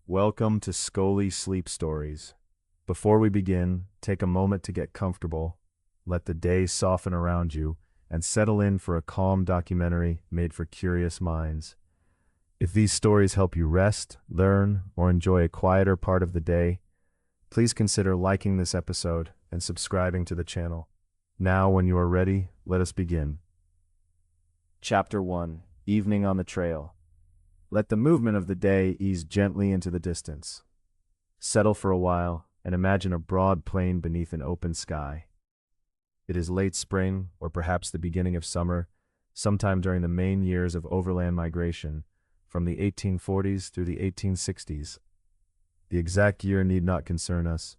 Welcome to Scoli Sleep Stories. Before we begin, take a moment to get comfortable, let the day soften around you, and settle in for a calm documentary made for curious minds. If these stories help you rest, learn, or enjoy a quieter part of the day, please consider liking this episode and subscribing to the channel. Now, when you are ready, let us begin. Chapter 1: Evening on the Trail. Let the movement of the day ease gently into the distance. Settle for a while and imagine a broad plain beneath an open sky. It is late spring, or perhaps the beginning of summer, sometime during the main years of overland migration, from the 1840s through the 1860s. The exact year need not concern us.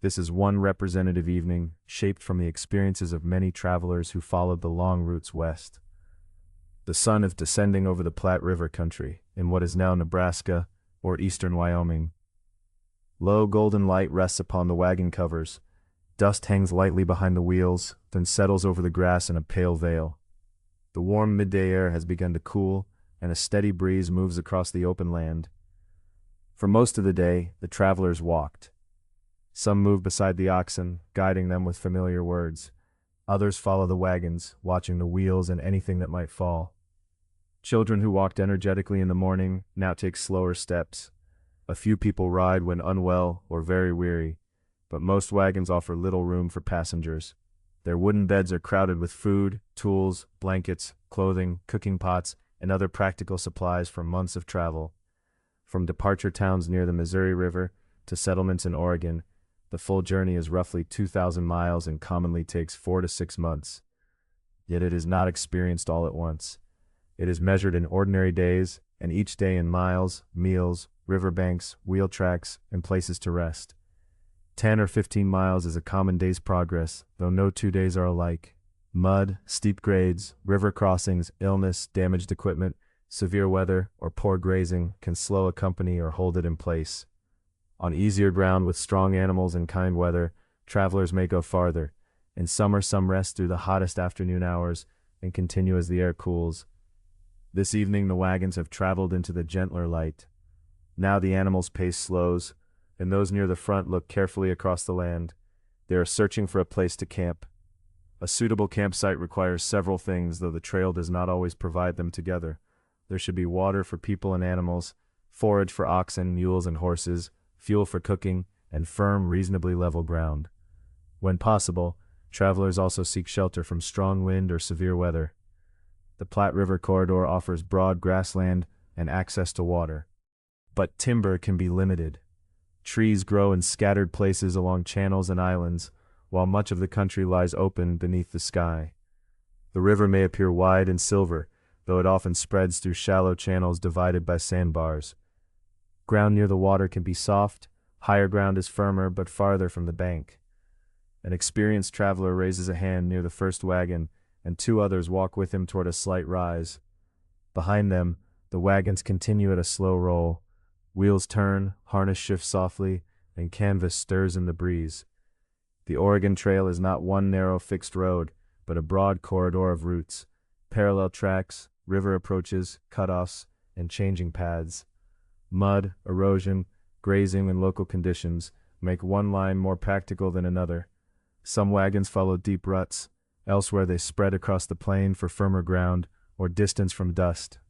This is one representative evening, shaped from the experiences of many travelers who followed the long routes west. The sun is descending over the Platte River country, in what is now Nebraska or eastern Wyoming. Low golden light rests upon the wagon covers. Dust hangs lightly behind the wheels, then settles over the grass in a pale veil. The warm midday air has begun to cool, and a steady breeze moves across the open land. For most of the day, the travelers walked. Some moved beside the oxen, guiding them with familiar words. Others follow the wagons, watching the wheels and anything that might fall. Children who walked energetically in the morning now take slower steps. A few people ride when unwell or very weary, but most wagons offer little room for passengers. Their wooden beds are crowded with food, tools, blankets, clothing, cooking pots, and other practical supplies for months of travel. From departure towns near the Missouri River to settlements in Oregon, the full journey is roughly 2,000 miles and commonly takes 4 to 6 months. Yet it is not experienced all at once. It is measured in ordinary days, and each day in miles, meals, riverbanks, wheel tracks, and places to rest. 10 or 15 miles is a common day's progress, though no 2 days are alike. Mud, steep grades, river crossings, illness, damaged equipment, severe weather, or poor grazing can slow a company or hold it in place. On easier ground with strong animals and kind weather, travelers may go farther. In summer, some rest through the hottest afternoon hours and continue as the air cools. This evening the wagons have traveled into the gentler light. Now the animals' pace slows, and those near the front look carefully across the land. They are searching for a place to camp. A suitable campsite requires several things, though the trail does not always provide them together. There should be water for people and animals, forage for oxen, mules, and horses, fuel for cooking, and firm, reasonably level ground. When possible, travelers also seek shelter from strong wind or severe weather. The Platte River corridor offers broad grassland and access to water. But timber can be limited. Trees grow in scattered places along channels and islands, while much of the country lies open beneath the sky. The river may appear wide and silver, though it often spreads through shallow channels divided by sandbars. Ground near the water can be soft, higher ground is firmer but farther from the bank. An experienced traveler raises a hand near the first wagon, and 2 others walk with him toward a slight rise. Behind them, the wagons continue at a slow roll. Wheels turn, harness shifts softly, and canvas stirs in the breeze. The Oregon Trail is not one narrow fixed road, but a broad corridor of routes, parallel tracks, river approaches, cutoffs, and changing paths. Mud, erosion, grazing, and local conditions make one line more practical than another. Some wagons follow deep ruts, elsewhere they spread across the plain for firmer ground or distance from dust.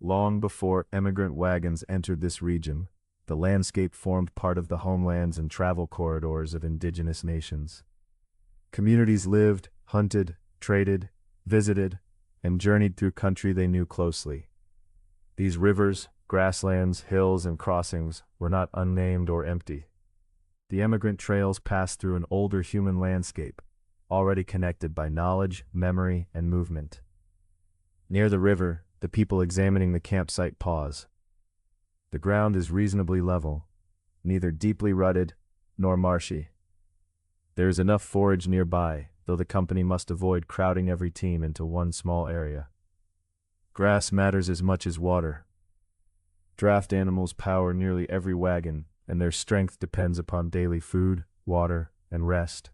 Long before emigrant wagons entered this region, the landscape formed part of the homelands and travel corridors of indigenous nations. Communities lived, hunted, traded, visited, and journeyed through country they knew closely. These rivers, grasslands, hills, and crossings were not unnamed or empty. The emigrant trails passed through an older human landscape, already connected by knowledge, memory, and movement. Near the river, the people examining the campsite pause. The ground is reasonably level, neither deeply rutted nor marshy. There is enough forage nearby, though the company must avoid crowding every team into one small area. Grass matters as much as water. Draft animals power nearly every wagon, and their strength depends upon daily food, water, and rest.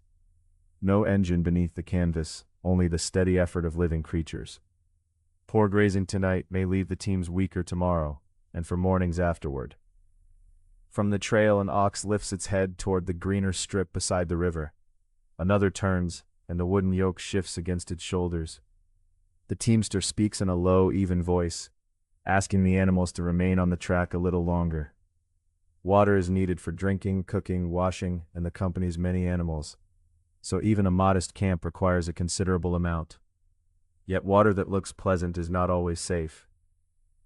No engine beneath the canvas, only the steady effort of living creatures. Poor grazing tonight may leave the teams weaker tomorrow, and for mornings afterward. From the trail, an ox lifts its head toward the greener strip beside the river. Another turns, and the wooden yoke shifts against its shoulders. The teamster speaks in a low, even voice, asking the animals to remain on the track a little longer. Water is needed for drinking, cooking, washing, and the company's many animals, so even a modest camp requires a considerable amount. Yet water that looks pleasant is not always safe.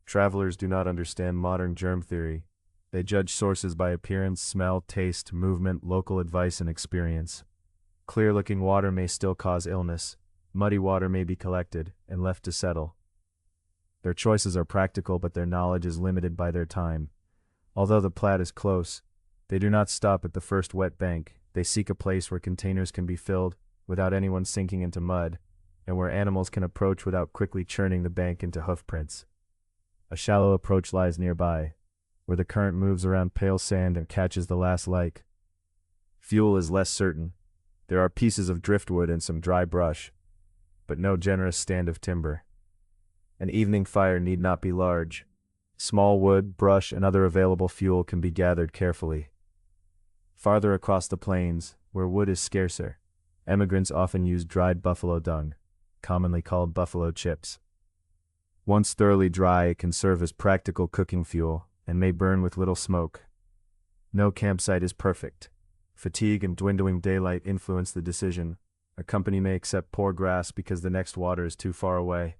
Travelers do not understand modern germ theory. They judge sources by appearance, smell, taste, movement, local advice, and experience. Clear-looking water may still cause illness. Muddy water may be collected and left to settle. Their choices are practical, but their knowledge is limited by their time. Although the Platte is close, they do not stop at the first wet bank. They seek a place where containers can be filled without anyone sinking into mud, and where animals can approach without quickly churning the bank into hoofprints. A shallow approach lies nearby, where the current moves around pale sand and catches the last light. Fuel is less certain. There are pieces of driftwood and some dry brush, but no generous stand of timber. An evening fire need not be large. Small wood, brush, and other available fuel can be gathered carefully. Farther across the plains, where wood is scarcer, emigrants often use dried buffalo dung, commonly called buffalo chips. Once thoroughly dry, it can serve as practical cooking fuel and may burn with little smoke. No campsite is perfect. Fatigue and dwindling daylight influence the decision. A company may accept poor grass because the next water is too far away,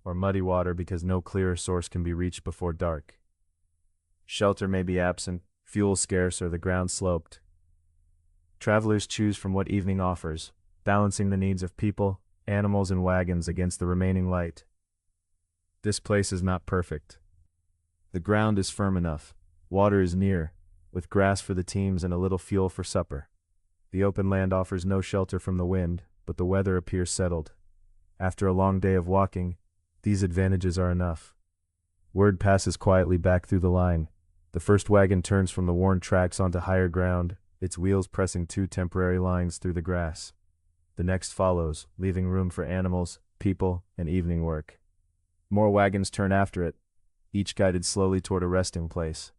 or muddy water because no clearer source can be reached before dark. Shelter may be absent, fuel scarce, or the ground sloped. Travelers choose from what evening offers, balancing the needs of people, animals, and wagons against the remaining light. This place is not perfect. The ground is firm enough, water is near, with grass for the teams and a little fuel for supper. The open land offers no shelter from the wind, but the weather appears settled. After a long day of walking, these advantages are enough. Word passes quietly back through the line. The first wagon turns from the worn tracks onto higher ground, its wheels pressing two temporary lines through the grass. The next follows, leaving room for animals, people, and evening work. More wagons turn after it, each guided slowly toward a resting place.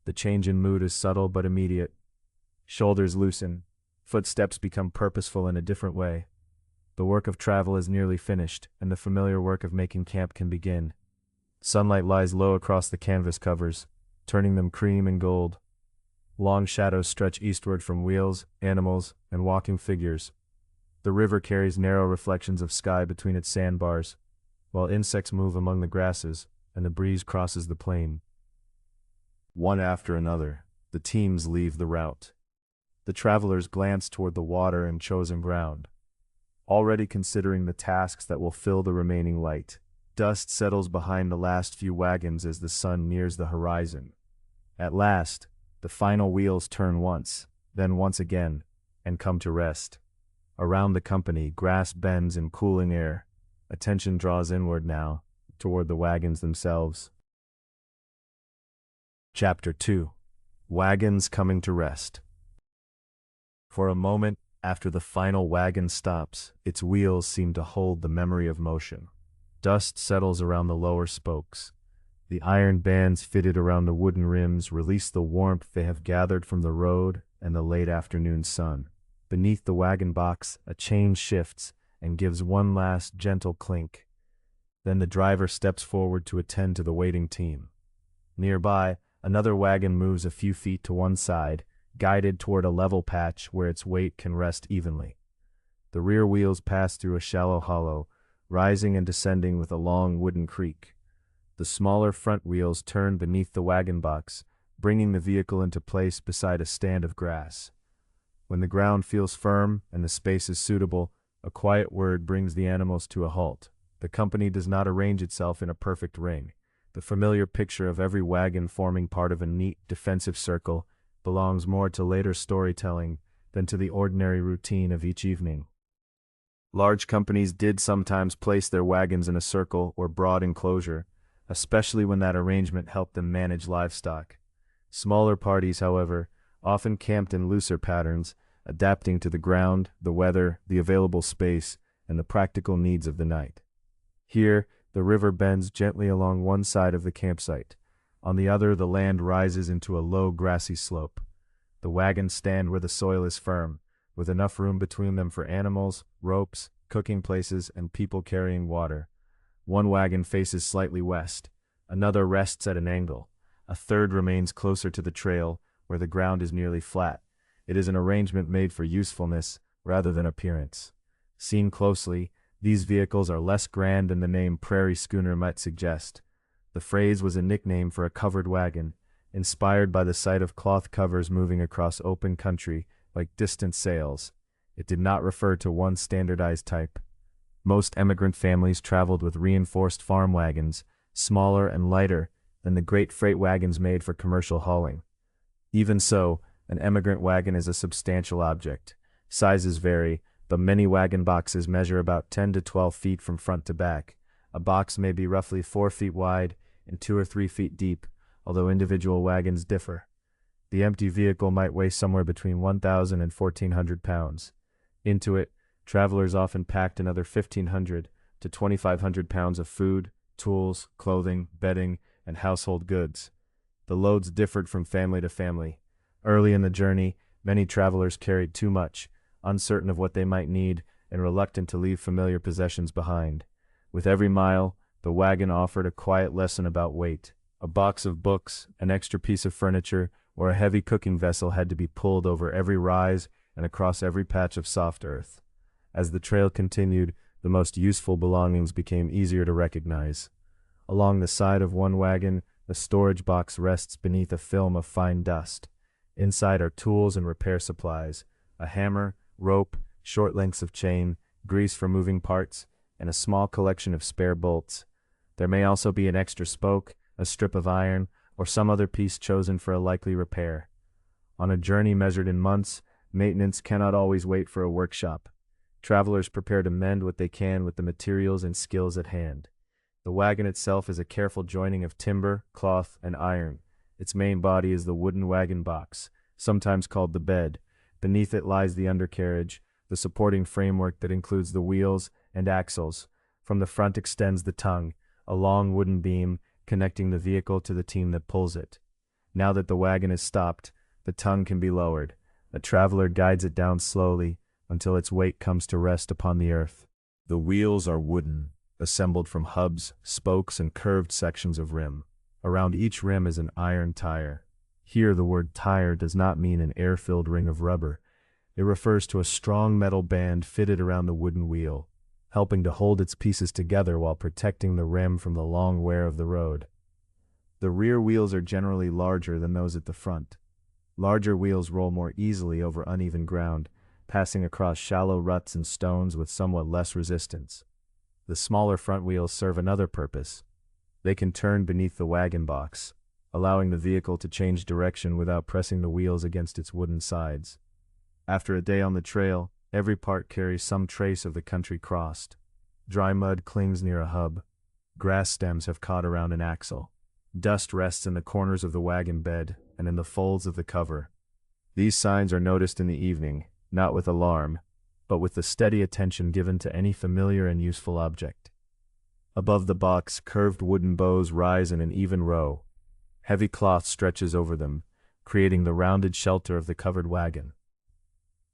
The change in mood is subtle but immediate. Shoulders loosen, footsteps become purposeful in a different way. The work of travel is nearly finished, and the familiar work of making camp can begin. Sunlight lies low across the canvas covers, turning them cream and gold. Long shadows stretch eastward from wheels, animals, and walking figures. The river carries narrow reflections of sky between its sandbars, while insects move among the grasses, and the breeze crosses the plain. One after another, the teams leave the route. The travelers glance toward the water and chosen ground, already considering the tasks that will fill the remaining light. Dust settles behind the last few wagons as the sun nears the horizon. At last, the final wheels turn once, then once again, and come to rest. Around the company, grass bends in cooling air. Attention draws inward now, toward the wagons themselves. Chapter 2. Wagons coming to rest. For a moment, after the final wagon stops, its wheels seem to hold the memory of motion. Dust settles around the lower spokes. The iron bands fitted around the wooden rims release the warmth they have gathered from the road and the late afternoon sun. Beneath the wagon box, a chain shifts and gives one last gentle clink. Then the driver steps forward to attend to the waiting team. Nearby, another wagon moves a few feet to one side, guided toward a level patch where its weight can rest evenly. The rear wheels pass through a shallow hollow, rising and descending with a long wooden creak. The smaller front wheels turn beneath the wagon box, bringing the vehicle into place beside a stand of grass. When the ground feels firm and the space is suitable, a quiet word brings the animals to a halt. The company does not arrange itself in a perfect ring. The familiar picture of every wagon forming part of a neat defensive circle belongs more to later storytelling than to the ordinary routine of each evening. Large companies did sometimes place their wagons in a circle or broad enclosure, especially when that arrangement helped them manage livestock. Smaller parties, however, often camped in looser patterns, adapting to the ground, the weather, the available space, and the practical needs of the night. Here, the river bends gently along one side of the campsite. On the other, the land rises into a low grassy slope. The wagons stand where the soil is firm, with enough room between them for animals, ropes, cooking places, and people carrying water. One wagon faces slightly west, another rests at an angle, a third remains closer to the trail, where the ground is nearly flat. It is an arrangement made for usefulness rather than appearance. Seen closely, these vehicles are less grand than the name prairie schooner might suggest. The phrase was a nickname for a covered wagon, inspired by the sight of cloth covers moving across open country like distant sails. It did not refer to one standardized type. Most emigrant families traveled with reinforced farm wagons, smaller and lighter than the great freight wagons made for commercial hauling. Even so, an emigrant wagon is a substantial object. Sizes vary, but many wagon boxes measure about 10 to 12 feet from front to back. A box may be roughly 4 feet wide and 2 or 3 feet deep, although individual wagons differ. The empty vehicle might weigh somewhere between 1,000 and 1,400 pounds. Into it, travelers often packed another 1,500 to 2,500 pounds of food, tools, clothing, bedding, and household goods. The loads differed from family to family. Early in the journey, many travelers carried too much, uncertain of what they might need and reluctant to leave familiar possessions behind. With every mile, the wagon offered a quiet lesson about weight. A box of books, an extra piece of furniture, or a heavy cooking vessel had to be pulled over every rise and across every patch of soft earth. As the trail continued, the most useful belongings became easier to recognize. Along the side of one wagon, the storage box rests beneath a film of fine dust. Inside are tools and repair supplies, a hammer, rope, short lengths of chain, grease for moving parts, and a small collection of spare bolts. There may also be an extra spoke, a strip of iron, or some other piece chosen for a likely repair. On a journey measured in months, maintenance cannot always wait for a workshop. Travelers prepare to mend what they can with the materials and skills at hand. The wagon itself is a careful joining of timber, cloth, and iron. Its main body is the wooden wagon box, sometimes called the bed. Beneath it lies the undercarriage, the supporting framework that includes the wheels and axles. From the front extends the tongue, a long wooden beam connecting the vehicle to the team that pulls it. Now that the wagon is stopped, the tongue can be lowered. A traveler guides it down slowly until its weight comes to rest upon the earth. The wheels are wooden, assembled from hubs, spokes, and curved sections of rim. Around each rim is an iron tire. Here the word tire does not mean an air-filled ring of rubber. It refers to a strong metal band fitted around the wooden wheel, helping to hold its pieces together while protecting the rim from the long wear of the road. The rear wheels are generally larger than those at the front. Larger wheels roll more easily over uneven ground, passing across shallow ruts and stones with somewhat less resistance. The smaller front wheels serve another purpose. They can turn beneath the wagon box, allowing the vehicle to change direction without pressing the wheels against its wooden sides. After a day on the trail, every part carries some trace of the country crossed. Dry mud clings near a hub. Grass stems have caught around an axle. Dust rests in the corners of the wagon bed and in the folds of the cover. These signs are noticed in the evening, not with alarm, but with the steady attention given to any familiar and useful object. Above the box, curved wooden bows rise in an even row. Heavy cloth stretches over them, creating the rounded shelter of the covered wagon.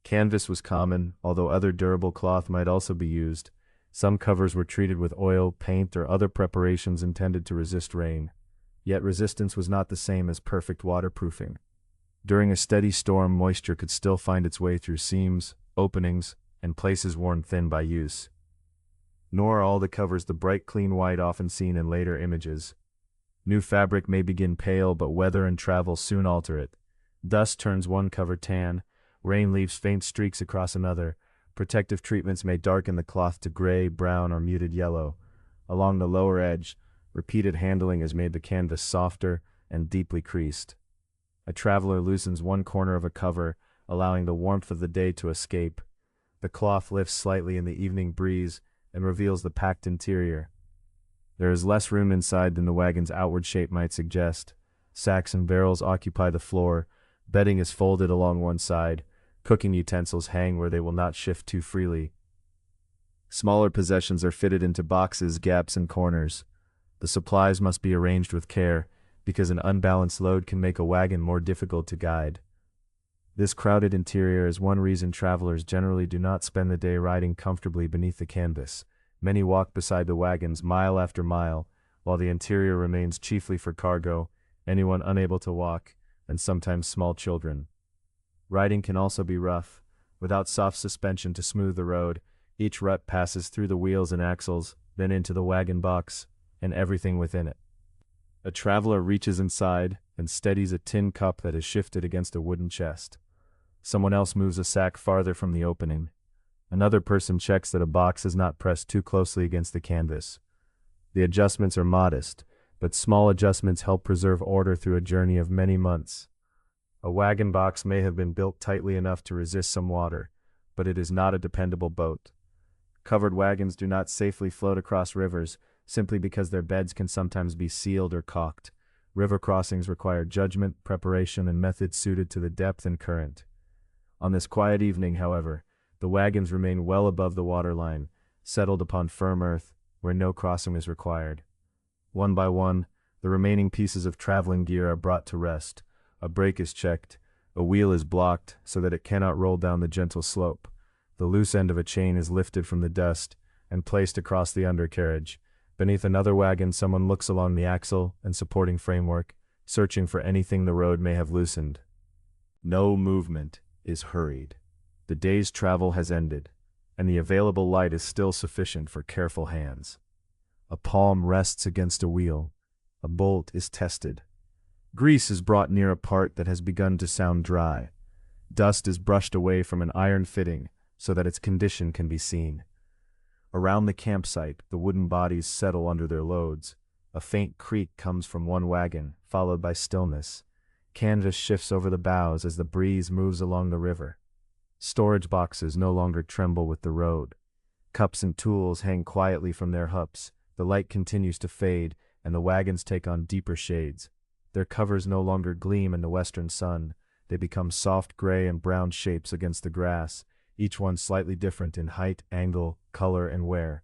Canvas was common, although other durable cloth might also be used. Some covers were treated with oil, paint, or other preparations intended to resist rain. Yet resistance was not the same as perfect waterproofing. During a steady storm, moisture could still find its way through seams, openings, and places worn thin by use. Nor are all the covers the bright clean white often seen in later images. New fabric may begin pale, but weather and travel soon alter it. Dust turns one cover tan, rain leaves faint streaks across another. Protective treatments may darken the cloth to gray, brown, or muted yellow. Along the lower edge, repeated handling has made the canvas softer and deeply creased. A traveler loosens one corner of a cover, allowing the warmth of the day to escape. The cloth lifts slightly in the evening breeze and reveals the packed interior. There is less room inside than the wagon's outward shape might suggest. Sacks and barrels occupy the floor, bedding is folded along one side, cooking utensils hang where they will not shift too freely. Smaller possessions are fitted into boxes, gaps, and corners. The supplies must be arranged with care, because an unbalanced load can make a wagon more difficult to guide. This crowded interior is one reason travelers generally do not spend the day riding comfortably beneath the canvas. Many walk beside the wagons mile after mile, while the interior remains chiefly for cargo, anyone unable to walk, and sometimes small children. Riding can also be rough. Without soft suspension to smooth the road, each rut passes through the wheels and axles, then into the wagon box, and everything within it. A traveler reaches inside and steadies a tin cup that is shifted against a wooden chest. Someone else moves a sack farther from the opening. Another person checks that a box is not pressed too closely against the canvas. The adjustments are modest, but small adjustments help preserve order through a journey of many months. A wagon box may have been built tightly enough to resist some water, but it is not a dependable boat. Covered wagons do not safely float across rivers, simply because their beds can sometimes be sealed or caulked. River crossings require judgment, preparation, and methods suited to the depth and current. On this quiet evening, however, the wagons remain well above the waterline, settled upon firm earth, where no crossing is required. One by one, the remaining pieces of traveling gear are brought to rest. A brake is checked, a wheel is blocked so that it cannot roll down the gentle slope. The loose end of a chain is lifted from the dust and placed across the undercarriage. Beneath another wagon, someone looks along the axle and supporting framework, searching for anything the road may have loosened. No movement is hurried. The day's travel has ended, and the available light is still sufficient for careful hands. A palm rests against a wheel. A bolt is tested. Grease is brought near a part that has begun to sound dry. Dust is brushed away from an iron fitting so that its condition can be seen. Around the campsite, the wooden bodies settle under their loads. A faint creak comes from one wagon, followed by stillness. Canvas shifts over the bows as the breeze moves along the river. Storage boxes no longer tremble with the road. Cups and tools hang quietly from their hubs. The light continues to fade, and the wagons take on deeper shades. Their covers no longer gleam in the western sun. They become soft gray and brown shapes against the grass, each one slightly different in height, angle, color, and wear.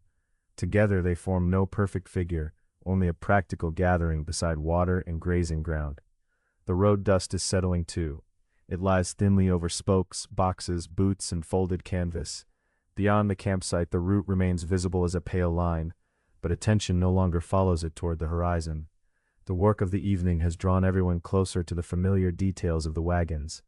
Together they form no perfect figure, only a practical gathering beside water and grazing ground. The road dust is settling too. It lies thinly over spokes, boxes, boots, and folded canvas. Beyond the campsite, the route remains visible as a pale line, but attention no longer follows it toward the horizon. The work of the evening has drawn everyone closer to the familiar details of the wagons.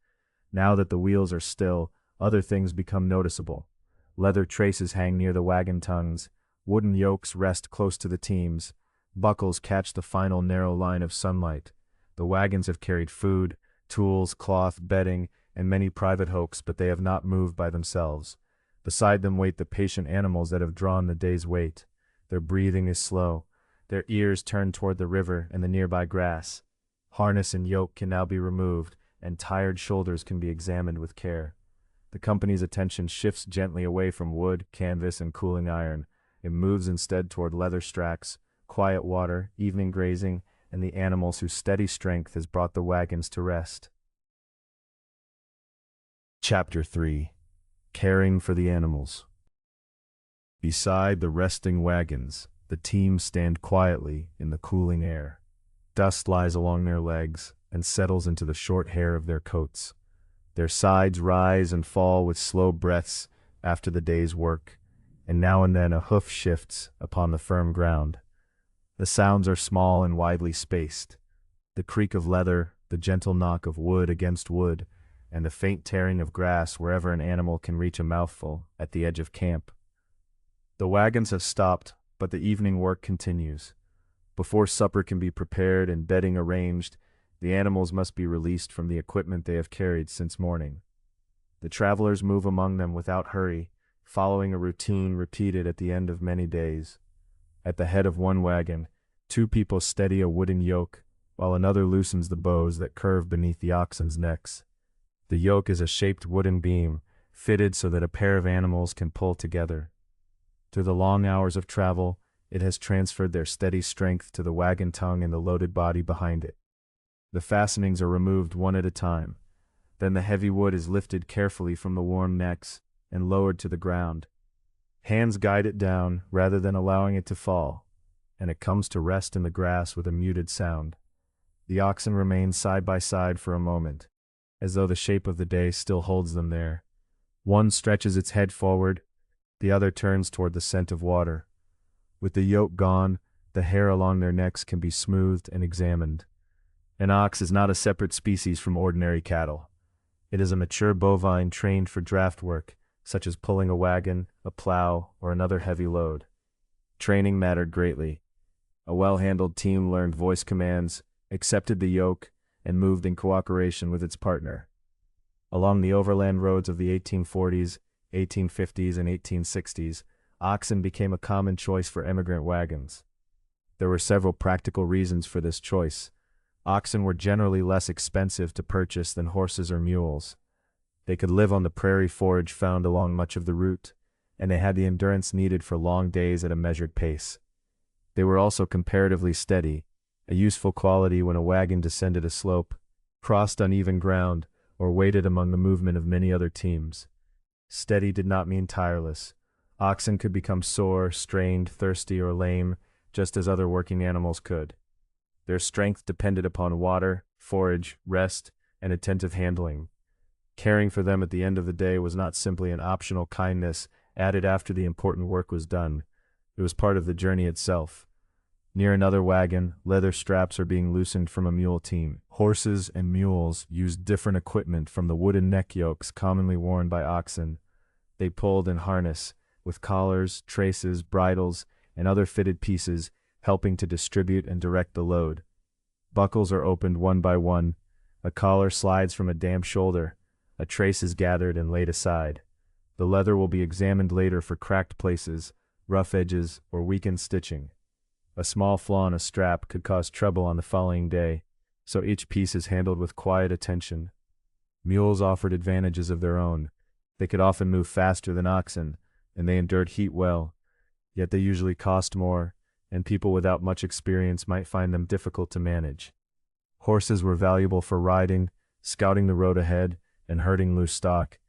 Now that the wheels are still, other things become noticeable. Leather traces hang near the wagon tongues, wooden yokes rest close to the teams, buckles catch the final narrow line of sunlight. The wagons have carried food, tools, cloth, bedding, and many private hokes, but they have not moved by themselves. Beside them wait the patient animals that have drawn the day's weight. Their breathing is slow. Their ears turn toward the river and the nearby grass. Harness and yoke can now be removed, and tired shoulders can be examined with care. The company's attention shifts gently away from wood, canvas, and cooling iron. It moves instead toward leather stracks, quiet water, evening grazing, and the animals whose steady strength has brought the wagons to rest. Chapter 3. Caring for the Animals. Beside the resting wagons, the teams stand quietly in the cooling air. Dust lies along their legs and settles into the short hair of their coats. Their sides rise and fall with slow breaths after the day's work, and now and then a hoof shifts upon the firm ground. The sounds are small and widely spaced. The creak of leather, the gentle knock of wood against wood, and the faint tearing of grass wherever an animal can reach a mouthful at the edge of camp. The wagons have stopped, but the evening work continues. Before supper can be prepared and bedding arranged, the animals must be released from the equipment they have carried since morning. The travelers move among them without hurry, following a routine repeated at the end of many days. At the head of one wagon, two people steady a wooden yoke, while another loosens the bows that curve beneath the oxen's necks. The yoke is a shaped wooden beam, fitted so that a pair of animals can pull together. Through the long hours of travel, it has transferred their steady strength to the wagon tongue and the loaded body behind it. The fastenings are removed one at a time. Then the heavy wood is lifted carefully from the warm necks and lowered to the ground. Hands guide it down rather than allowing it to fall, and it comes to rest in the grass with a muted sound. The oxen remain side by side for a moment, as though the shape of the day still holds them there. One stretches its head forward, the other turns toward the scent of water. With the yoke gone, the hair along their necks can be smoothed and examined. An ox is not a separate species from ordinary cattle. It is a mature bovine trained for draft work, such as pulling a wagon, a plow, or another heavy load. Training mattered greatly. A well-handled team learned voice commands, accepted the yoke, and moved in cooperation with its partner. Along the overland roads of the 1840s, 1850s, and 1860s, oxen became a common choice for emigrant wagons. There were several practical reasons for this choice. Oxen were generally less expensive to purchase than horses or mules. They could live on the prairie forage found along much of the route, and they had the endurance needed for long days at a measured pace. They were also comparatively steady, a useful quality when a wagon descended a slope, crossed uneven ground, or waited among the movement of many other teams. Steady did not mean tireless. Oxen could become sore, strained, thirsty, or lame, just as other working animals could. Their strength depended upon water, forage, rest, and attentive handling. Caring for them at the end of the day was not simply an optional kindness added after the important work was done. It was part of the journey itself. Near another wagon, leather straps are being loosened from a mule team. Horses and mules used different equipment from the wooden neck yokes commonly worn by oxen. They pulled in harness, with collars, traces, bridles, and other fitted pieces, helping to distribute and direct the load. Buckles are opened one by one, a collar slides from a damp shoulder, a trace is gathered and laid aside. The leather will be examined later for cracked places, rough edges, or weakened stitching. A small flaw in a strap could cause trouble on the following day, so each piece is handled with quiet attention. Mules offered advantages of their own. They could often move faster than oxen, and they endured heat well, yet they usually cost more, and people without much experience might find them difficult to manage. Horses were valuable for riding, scouting the road ahead, and herding loose stock.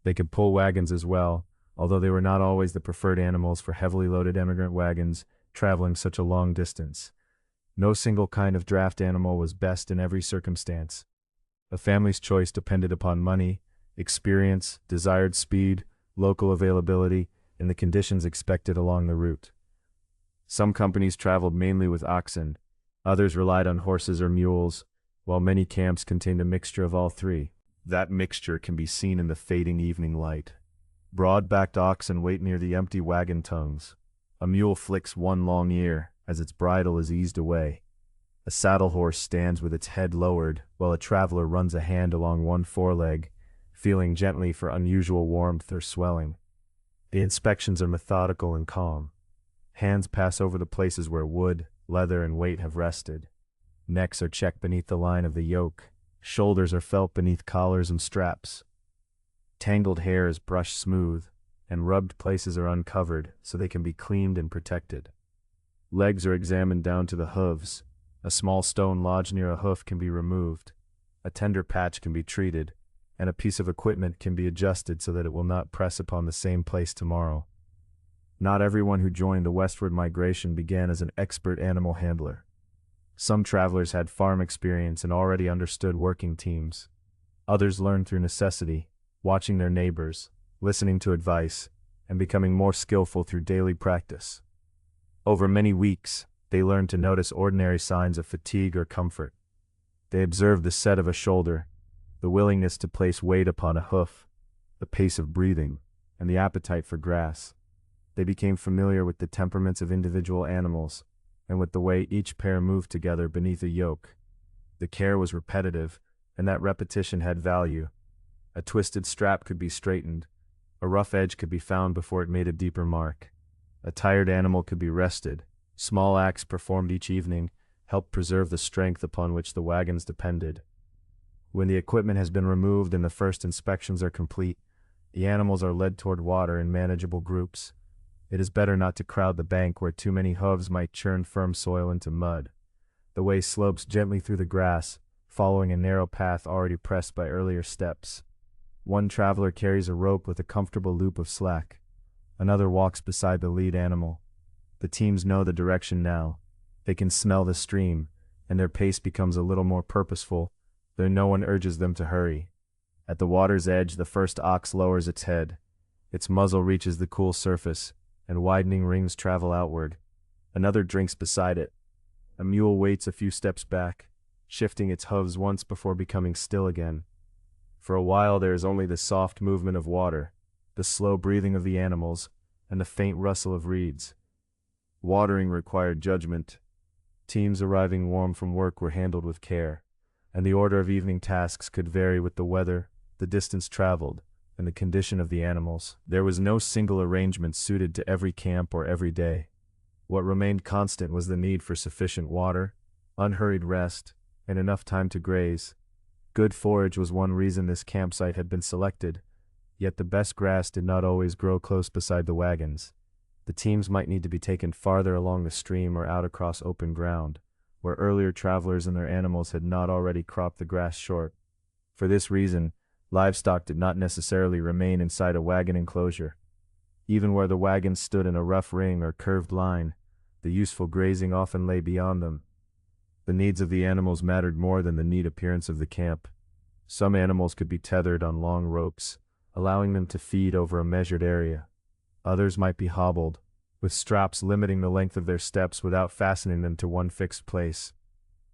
They could pull wagons as well, although they were not always the preferred animals for heavily loaded emigrant wagons traveling such a long distance. No single kind of draft animal was best in every circumstance. A family's choice depended upon money, experience, desired speed, local availability, and the conditions expected along the route. Some companies traveled mainly with oxen, others relied on horses or mules, while many camps contained a mixture of all three. That mixture can be seen in the fading evening light. Broad-backed oxen wait near the empty wagon tongues. A mule flicks one long ear as its bridle is eased away. A saddle horse stands with its head lowered, while a traveler runs a hand along one foreleg, feeling gently for unusual warmth or swelling. The inspections are methodical and calm. Hands pass over the places where wood, leather, and weight have rested. Necks are checked beneath the line of the yoke. Shoulders are felt beneath collars and straps. Tangled hair is brushed smooth, and rubbed places are uncovered so they can be cleaned and protected. Legs are examined down to the hooves. A small stone lodged near a hoof can be removed. A tender patch can be treated, and a piece of equipment can be adjusted so that it will not press upon the same place tomorrow. Not everyone who joined the westward migration began as an expert animal handler. Some travelers had farm experience and already understood working teams. Others learned through necessity, watching their neighbors, listening to advice, and becoming more skillful through daily practice. Over many weeks, they learned to notice ordinary signs of fatigue or comfort. They observed the set of a shoulder, the willingness to place weight upon a hoof, the pace of breathing, and the appetite for grass. They became familiar with the temperaments of individual animals, and with the way each pair moved together beneath a yoke. The care was repetitive, and that repetition had value. A twisted strap could be straightened. A rough edge could be found before it made a deeper mark. A tired animal could be rested. Small acts performed each evening helped preserve the strength upon which the wagons depended. When the equipment has been removed and the first inspections are complete, the animals are led toward water in manageable groups. It is better not to crowd the bank where too many hooves might churn firm soil into mud. The way slopes gently through the grass, following a narrow path already pressed by earlier steps. One traveler carries a rope with a comfortable loop of slack. Another walks beside the lead animal. The teams know the direction now. They can smell the stream, and their pace becomes a little more purposeful, though no one urges them to hurry. At the water's edge, the first ox lowers its head. Its muzzle reaches the cool surface, and widening rings travel outward. Another drinks beside it. A mule waits a few steps back, shifting its hooves once before becoming still again. For a while there is only the soft movement of water, the slow breathing of the animals, and the faint rustle of reeds. Watering required judgment. Teams arriving warm from work were handled with care, and the order of evening tasks could vary with the weather, the distance traveled, and the condition of the animals. There was no single arrangement suited to every camp or every day. What remained constant was the need for sufficient water, unhurried rest, and enough time to graze. Good forage was one reason this campsite had been selected, yet the best grass did not always grow close beside the wagons. The teams might need to be taken farther along the stream or out across open ground, where earlier travelers and their animals had not already cropped the grass short. For this reason, livestock did not necessarily remain inside a wagon enclosure. Even where the wagons stood in a rough ring or curved line, the useful grazing often lay beyond them. The needs of the animals mattered more than the neat appearance of the camp. Some animals could be tethered on long ropes, allowing them to feed over a measured area. Others might be hobbled, with straps limiting the length of their steps without fastening them to one fixed place.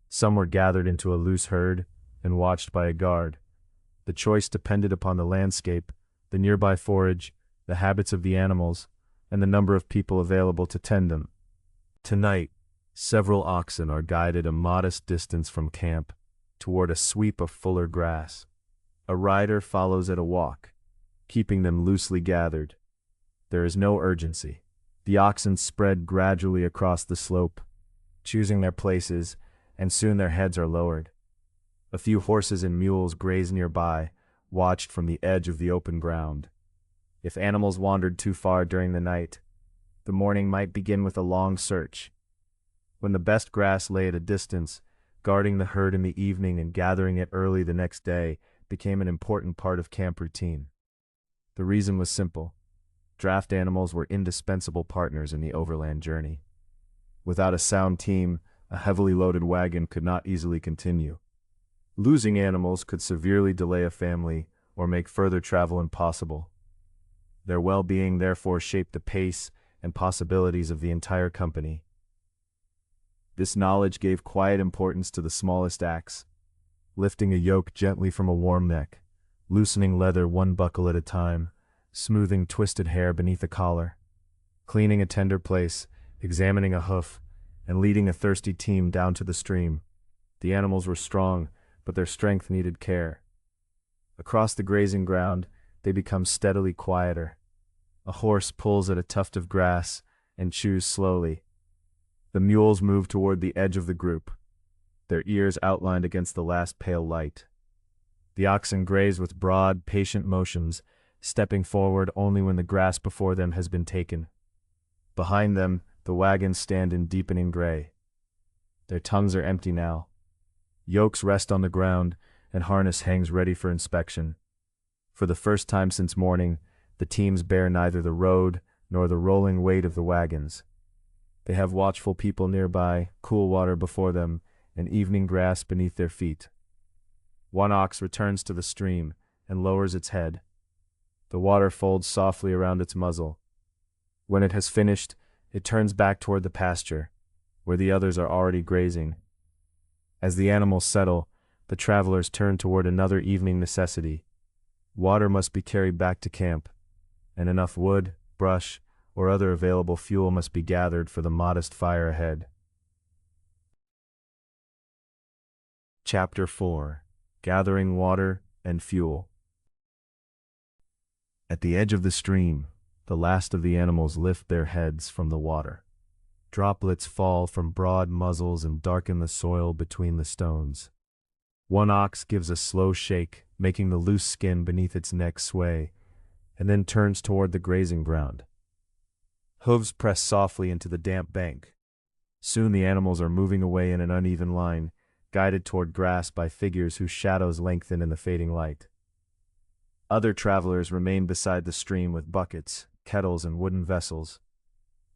Some were gathered into a loose herd and watched by a guard. The choice depended upon the landscape, the nearby forage, the habits of the animals, and the number of people available to tend them. Tonight, several oxen are guided a modest distance from camp toward a sweep of fuller grass. A rider follows at a walk, keeping them loosely gathered. There is no urgency. The oxen spread gradually across the slope, choosing their places, and soon their heads are lowered. A few horses and mules graze nearby, watched from the edge of the open ground. If animals wandered too far during the night, the morning might begin with a long search. When the best grass lay at a distance, guarding the herd in the evening and gathering it early the next day became an important part of camp routine. The reason was simple. Draft animals were indispensable partners in the overland journey. Without a sound team, a heavily loaded wagon could not easily continue. Losing animals could severely delay a family or make further travel impossible. Their well-being therefore shaped the pace and possibilities of the entire company. This knowledge gave quiet importance to the smallest acts, lifting a yoke gently from a warm neck, loosening leather one buckle at a time, smoothing twisted hair beneath a collar, cleaning a tender place, examining a hoof, and leading a thirsty team down to the stream. The animals were strong, but their strength needed care. Across the grazing ground, they become steadily quieter. A horse pulls at a tuft of grass and chews slowly. The mules move toward the edge of the group, their ears outlined against the last pale light. The oxen graze with broad, patient motions, stepping forward only when the grass before them has been taken. Behind them, the wagons stand in deepening gray. Their tongues are empty now. Yokes rest on the ground, and harness hangs ready for inspection. For the first time since morning, the teams bear neither the road nor the rolling weight of the wagons. They have watchful people nearby, cool water before them, and evening grass beneath their feet. One ox returns to the stream and lowers its head. The water folds softly around its muzzle. When it has finished, it turns back toward the pasture, where the others are already grazing. As the animals settle, the travelers turn toward another evening necessity. Water must be carried back to camp, and enough wood, brush, or other available fuel must be gathered for the modest fire ahead. Chapter 4. Gathering Water and Fuel. At the edge of the stream, the last of the animals lift their heads from the water. Droplets fall from broad muzzles and darken the soil between the stones. One ox gives a slow shake, making the loose skin beneath its neck sway, and then turns toward the grazing ground. Hooves press softly into the damp bank. Soon the animals are moving away in an uneven line, guided toward grass by figures whose shadows lengthen in the fading light. Other travelers remain beside the stream with buckets, kettles, and wooden vessels.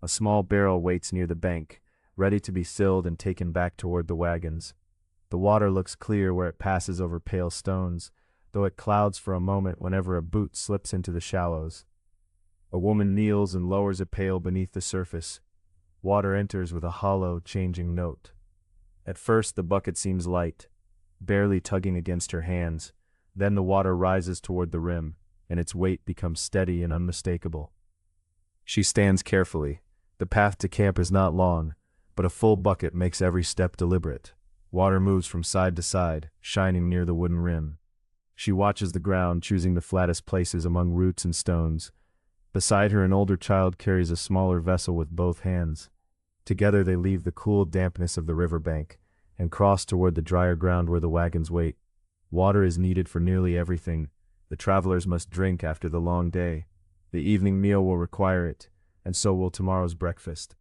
A small barrel waits near the bank, ready to be filled and taken back toward the wagons. The water looks clear where it passes over pale stones, though it clouds for a moment whenever a boot slips into the shallows. A woman kneels and lowers a pail beneath the surface. Water enters with a hollow, changing note. At first the bucket seems light, barely tugging against her hands. Then the water rises toward the rim, and its weight becomes steady and unmistakable. She stands carefully. The path to camp is not long, but a full bucket makes every step deliberate. Water moves from side to side, shining near the wooden rim. She watches the ground, choosing the flattest places among roots and stones. Beside her, an older child carries a smaller vessel with both hands. Together they leave the cool dampness of the riverbank and cross toward the drier ground where the wagons wait. Water is needed for nearly everything. The travelers must drink after the long day. The evening meal will require it, and so will tomorrow's breakfast.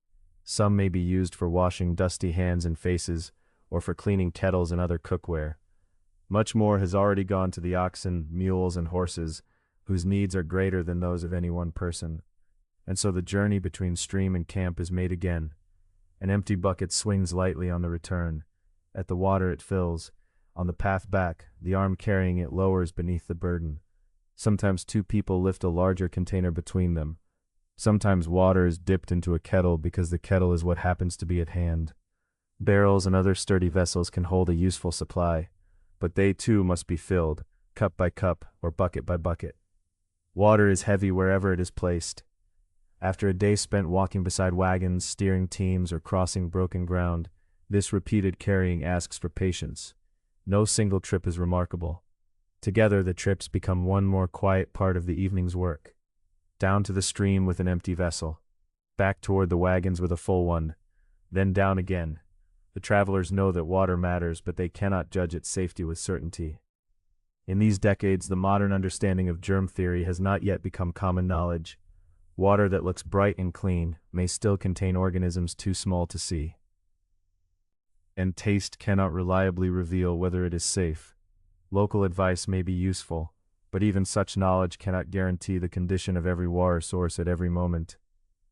Some may be used for washing dusty hands and faces, or for cleaning kettles and other cookware. Much more has already gone to the oxen, mules, and horses, whose needs are greater than those of any one person. And so the journey between stream and camp is made again. An empty bucket swings lightly on the return. At the water it fills. On the path back, the arm carrying it lowers beneath the burden. Sometimes two people lift a larger container between them. Sometimes water is dipped into a kettle because the kettle is what happens to be at hand. Barrels and other sturdy vessels can hold a useful supply, but they too must be filled, cup by cup or bucket by bucket. Water is heavy wherever it is placed. After a day spent walking beside wagons, steering teams, or crossing broken ground, this repeated carrying asks for patience. No single trip is remarkable. Together the trips become one more quiet part of the evening's work. Down to the stream with an empty vessel, back toward the wagons with a full one, then down again. The travelers know that water matters, but they cannot judge its safety with certainty. In these decades, the modern understanding of germ theory has not yet become common knowledge. Water that looks bright and clean may still contain organisms too small to see. And taste cannot reliably reveal whether it is safe. Local advice may be useful, but even such knowledge cannot guarantee the condition of every water source at every moment.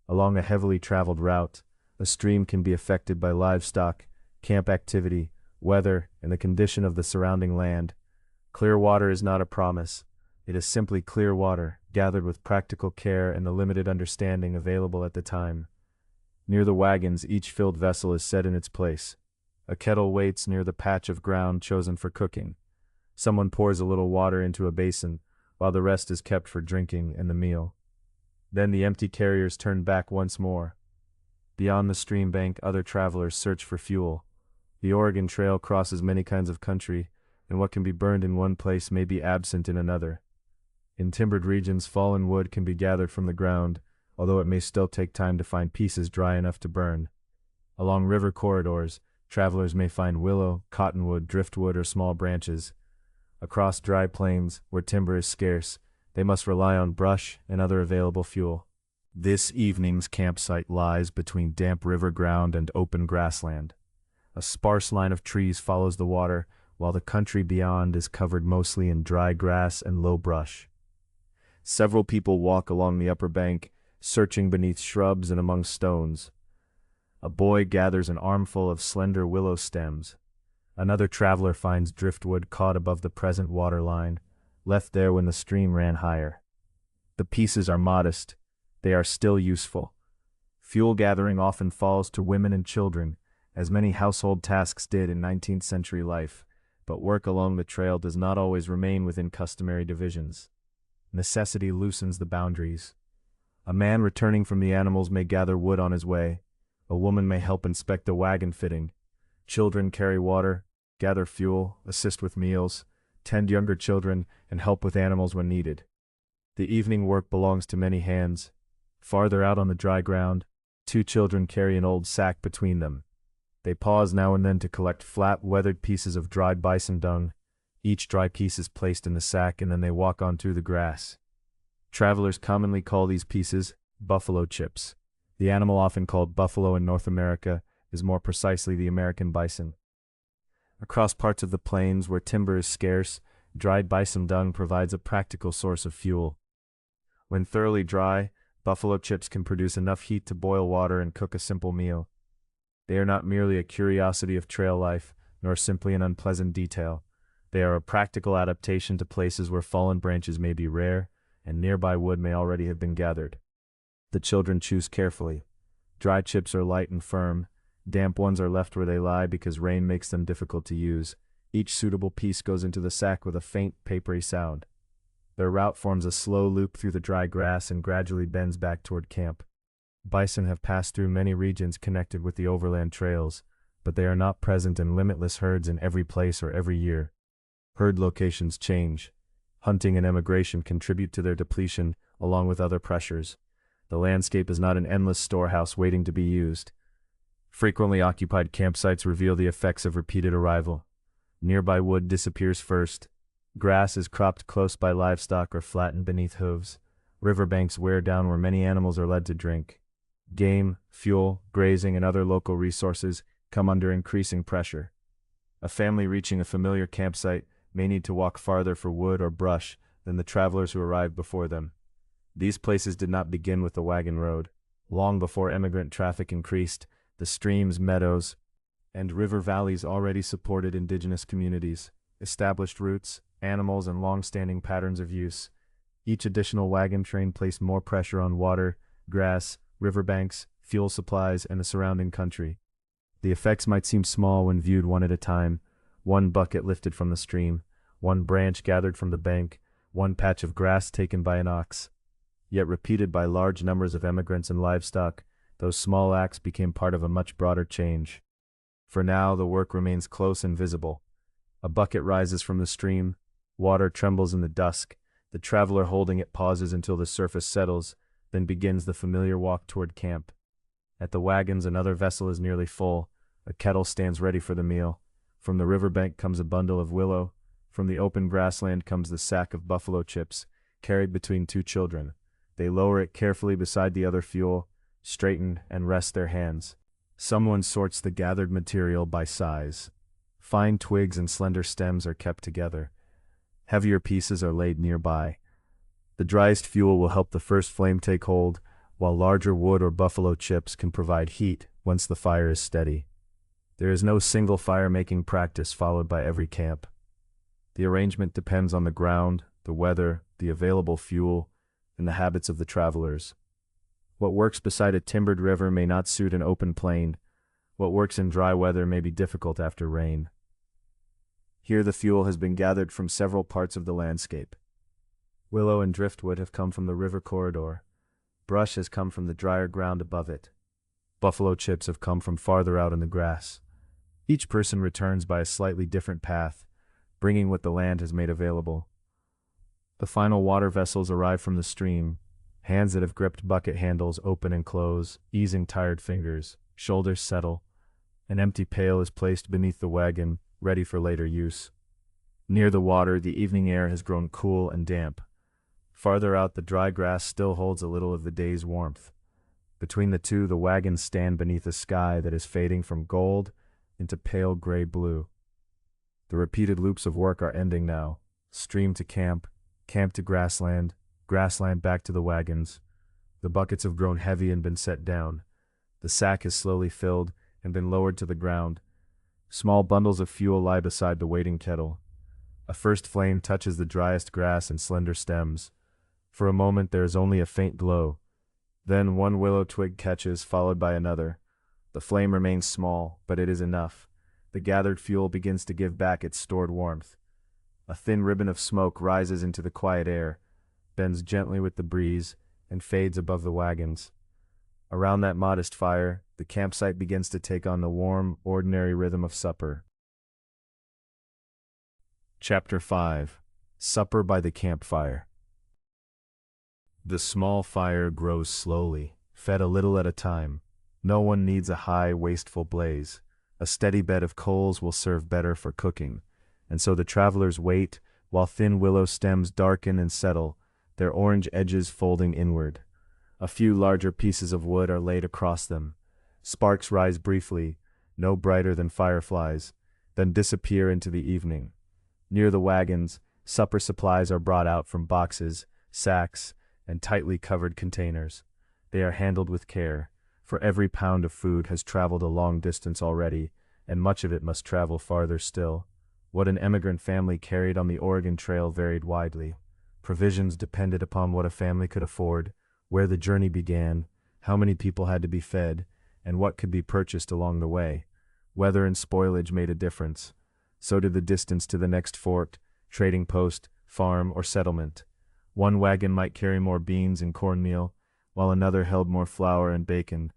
Along a heavily traveled route, a stream can be affected by livestock, camp activity, weather, and the condition of the surrounding land. Clear water is not a promise. It is simply clear water, gathered with practical care and the limited understanding available at the time. Near the wagons, each filled vessel is set in its place. A kettle waits near the patch of ground chosen for cooking. Someone pours a little water into a basin, while the rest is kept for drinking and the meal. Then the empty carriers turn back once more. Beyond the stream bank, other travelers search for fuel. The Oregon Trail crosses many kinds of country, and what can be burned in one place may be absent in another. In timbered regions, fallen wood can be gathered from the ground, although it may still take time to find pieces dry enough to burn. Along river corridors, travelers may find willow, cottonwood, driftwood, or small branches. Across dry plains, where timber is scarce, they must rely on brush and other available fuel. This evening's campsite lies between damp river ground and open grassland. A sparse line of trees follows the water, while the country beyond is covered mostly in dry grass and low brush. Several people walk along the upper bank, searching beneath shrubs and among stones. A boy gathers an armful of slender willow stems. Another traveler finds driftwood caught above the present water line, left there when the stream ran higher. The pieces are modest. They are still useful. Fuel gathering often falls to women and children, as many household tasks did in 19th century life, but work along the trail does not always remain within customary divisions. Necessity loosens the boundaries. A man returning from the animals may gather wood on his way. A woman may help inspect the wagon fitting. Children carry water, gather fuel, assist with meals, tend younger children, and help with animals when needed. The evening work belongs to many hands. Farther out on the dry ground, two children carry an old sack between them. They pause now and then to collect flat, weathered pieces of dried bison dung. Each dry piece is placed in the sack, and then they walk on through the grass. Travelers commonly call these pieces buffalo chips. The animal often called buffalo in North America is more precisely the American bison. Across parts of the plains where timber is scarce, dried bison dung provides a practical source of fuel. When thoroughly dry, buffalo chips can produce enough heat to boil water and cook a simple meal. They are not merely a curiosity of trail life, nor simply an unpleasant detail. They are a practical adaptation to places where fallen branches may be rare, and nearby wood may already have been gathered. The children choose carefully. Dry chips are light and firm. Damp ones are left where they lie because rain makes them difficult to use. Each suitable piece goes into the sack with a faint, papery sound. Their route forms a slow loop through the dry grass and gradually bends back toward camp. Bison have passed through many regions connected with the overland trails, but they are not present in limitless herds in every place or every year. Herd locations change. Hunting and emigration contribute to their depletion, along with other pressures. The landscape is not an endless storehouse waiting to be used. Frequently occupied campsites reveal the effects of repeated arrival. Nearby wood disappears first. Grass is cropped close by livestock or flattened beneath hooves. Riverbanks wear down where many animals are led to drink. Game, fuel, grazing, and other local resources come under increasing pressure. A family reaching a familiar campsite may need to walk farther for wood or brush than the travelers who arrived before them. These places did not begin with the wagon road. Long before immigrant traffic increased, the streams, meadows, and river valleys already supported indigenous communities, established routes, animals, and long-standing patterns of use. Each additional wagon train placed more pressure on water, grass, riverbanks, fuel supplies, and the surrounding country. The effects might seem small when viewed one at a time. One bucket lifted from the stream, one branch gathered from the bank, one patch of grass taken by an ox. Yet repeated by large numbers of emigrants and livestock, those small acts became part of a much broader change. For now, the work remains close and visible. A bucket rises from the stream, water trembles in the dusk, the traveler holding it pauses until the surface settles, then begins the familiar walk toward camp. At the wagons, another vessel is nearly full. A kettle stands ready for the meal. From the riverbank comes a bundle of willow. From the open grassland comes the sack of buffalo chips, carried between two children. They lower it carefully beside the other fuel, straighten, and rest their hands. Someone sorts the gathered material by size. Fine twigs and slender stems are kept together. Heavier pieces are laid nearby. The driest fuel will help the first flame take hold, while larger wood or buffalo chips can provide heat once the fire is steady. There is no single fire-making practice followed by every camp. The arrangement depends on the ground, the weather, the available fuel, and the habits of the travelers. What works beside a timbered river may not suit an open plain. What works in dry weather may be difficult after rain. Here the fuel has been gathered from several parts of the landscape. Willow and driftwood have come from the river corridor. Brush has come from the drier ground above it. Buffalo chips have come from farther out in the grass. Each person returns by a slightly different path, bringing what the land has made available. The final water vessels arrive from the stream. Hands that have gripped bucket handles open and close, easing tired fingers. Shoulders settle. An empty pail is placed beneath the wagon, ready for later use. Near the water, the evening air has grown cool and damp. Farther out, the dry grass still holds a little of the day's warmth. Between the two, the wagons stand beneath a sky that is fading from gold into pale gray blue. The repeated loops of work are ending now. Stream to camp, camp to grassland, grassland back to the wagons. The buckets have grown heavy and been set down. The sack is slowly filled and been lowered to the ground. Small bundles of fuel lie beside the waiting kettle. A first flame touches the driest grass and slender stems. For a moment there is only a faint glow. Then one willow twig catches, followed by another. The flame remains small, but it is enough. The gathered fuel begins to give back its stored warmth. A thin ribbon of smoke rises into the quiet air, bends gently with the breeze, and fades above the wagons. Around that modest fire, the campsite begins to take on the warm, ordinary rhythm of supper. Chapter 5. Supper by the Campfire. The small fire grows slowly, fed a little at a time. No one needs a high, wasteful blaze. A steady bed of coals will serve better for cooking, and so the travelers wait while thin willow stems darken and settle, their orange edges folding inward. A few larger pieces of wood are laid across them. Sparks rise briefly, no brighter than fireflies, then disappear into the evening. Near the wagons, supper supplies are brought out from boxes, sacks, and tightly covered containers. They are handled with care, for every pound of food has traveled a long distance already, and much of it must travel farther still. What an emigrant family carried on the Oregon Trail varied widely. Provisions depended upon what a family could afford, where the journey began, how many people had to be fed, and what could be purchased along the way. Weather and spoilage made a difference. So did the distance to the next fort, trading post, farm, or settlement. One wagon might carry more beans and cornmeal, while another held more flour and bacon.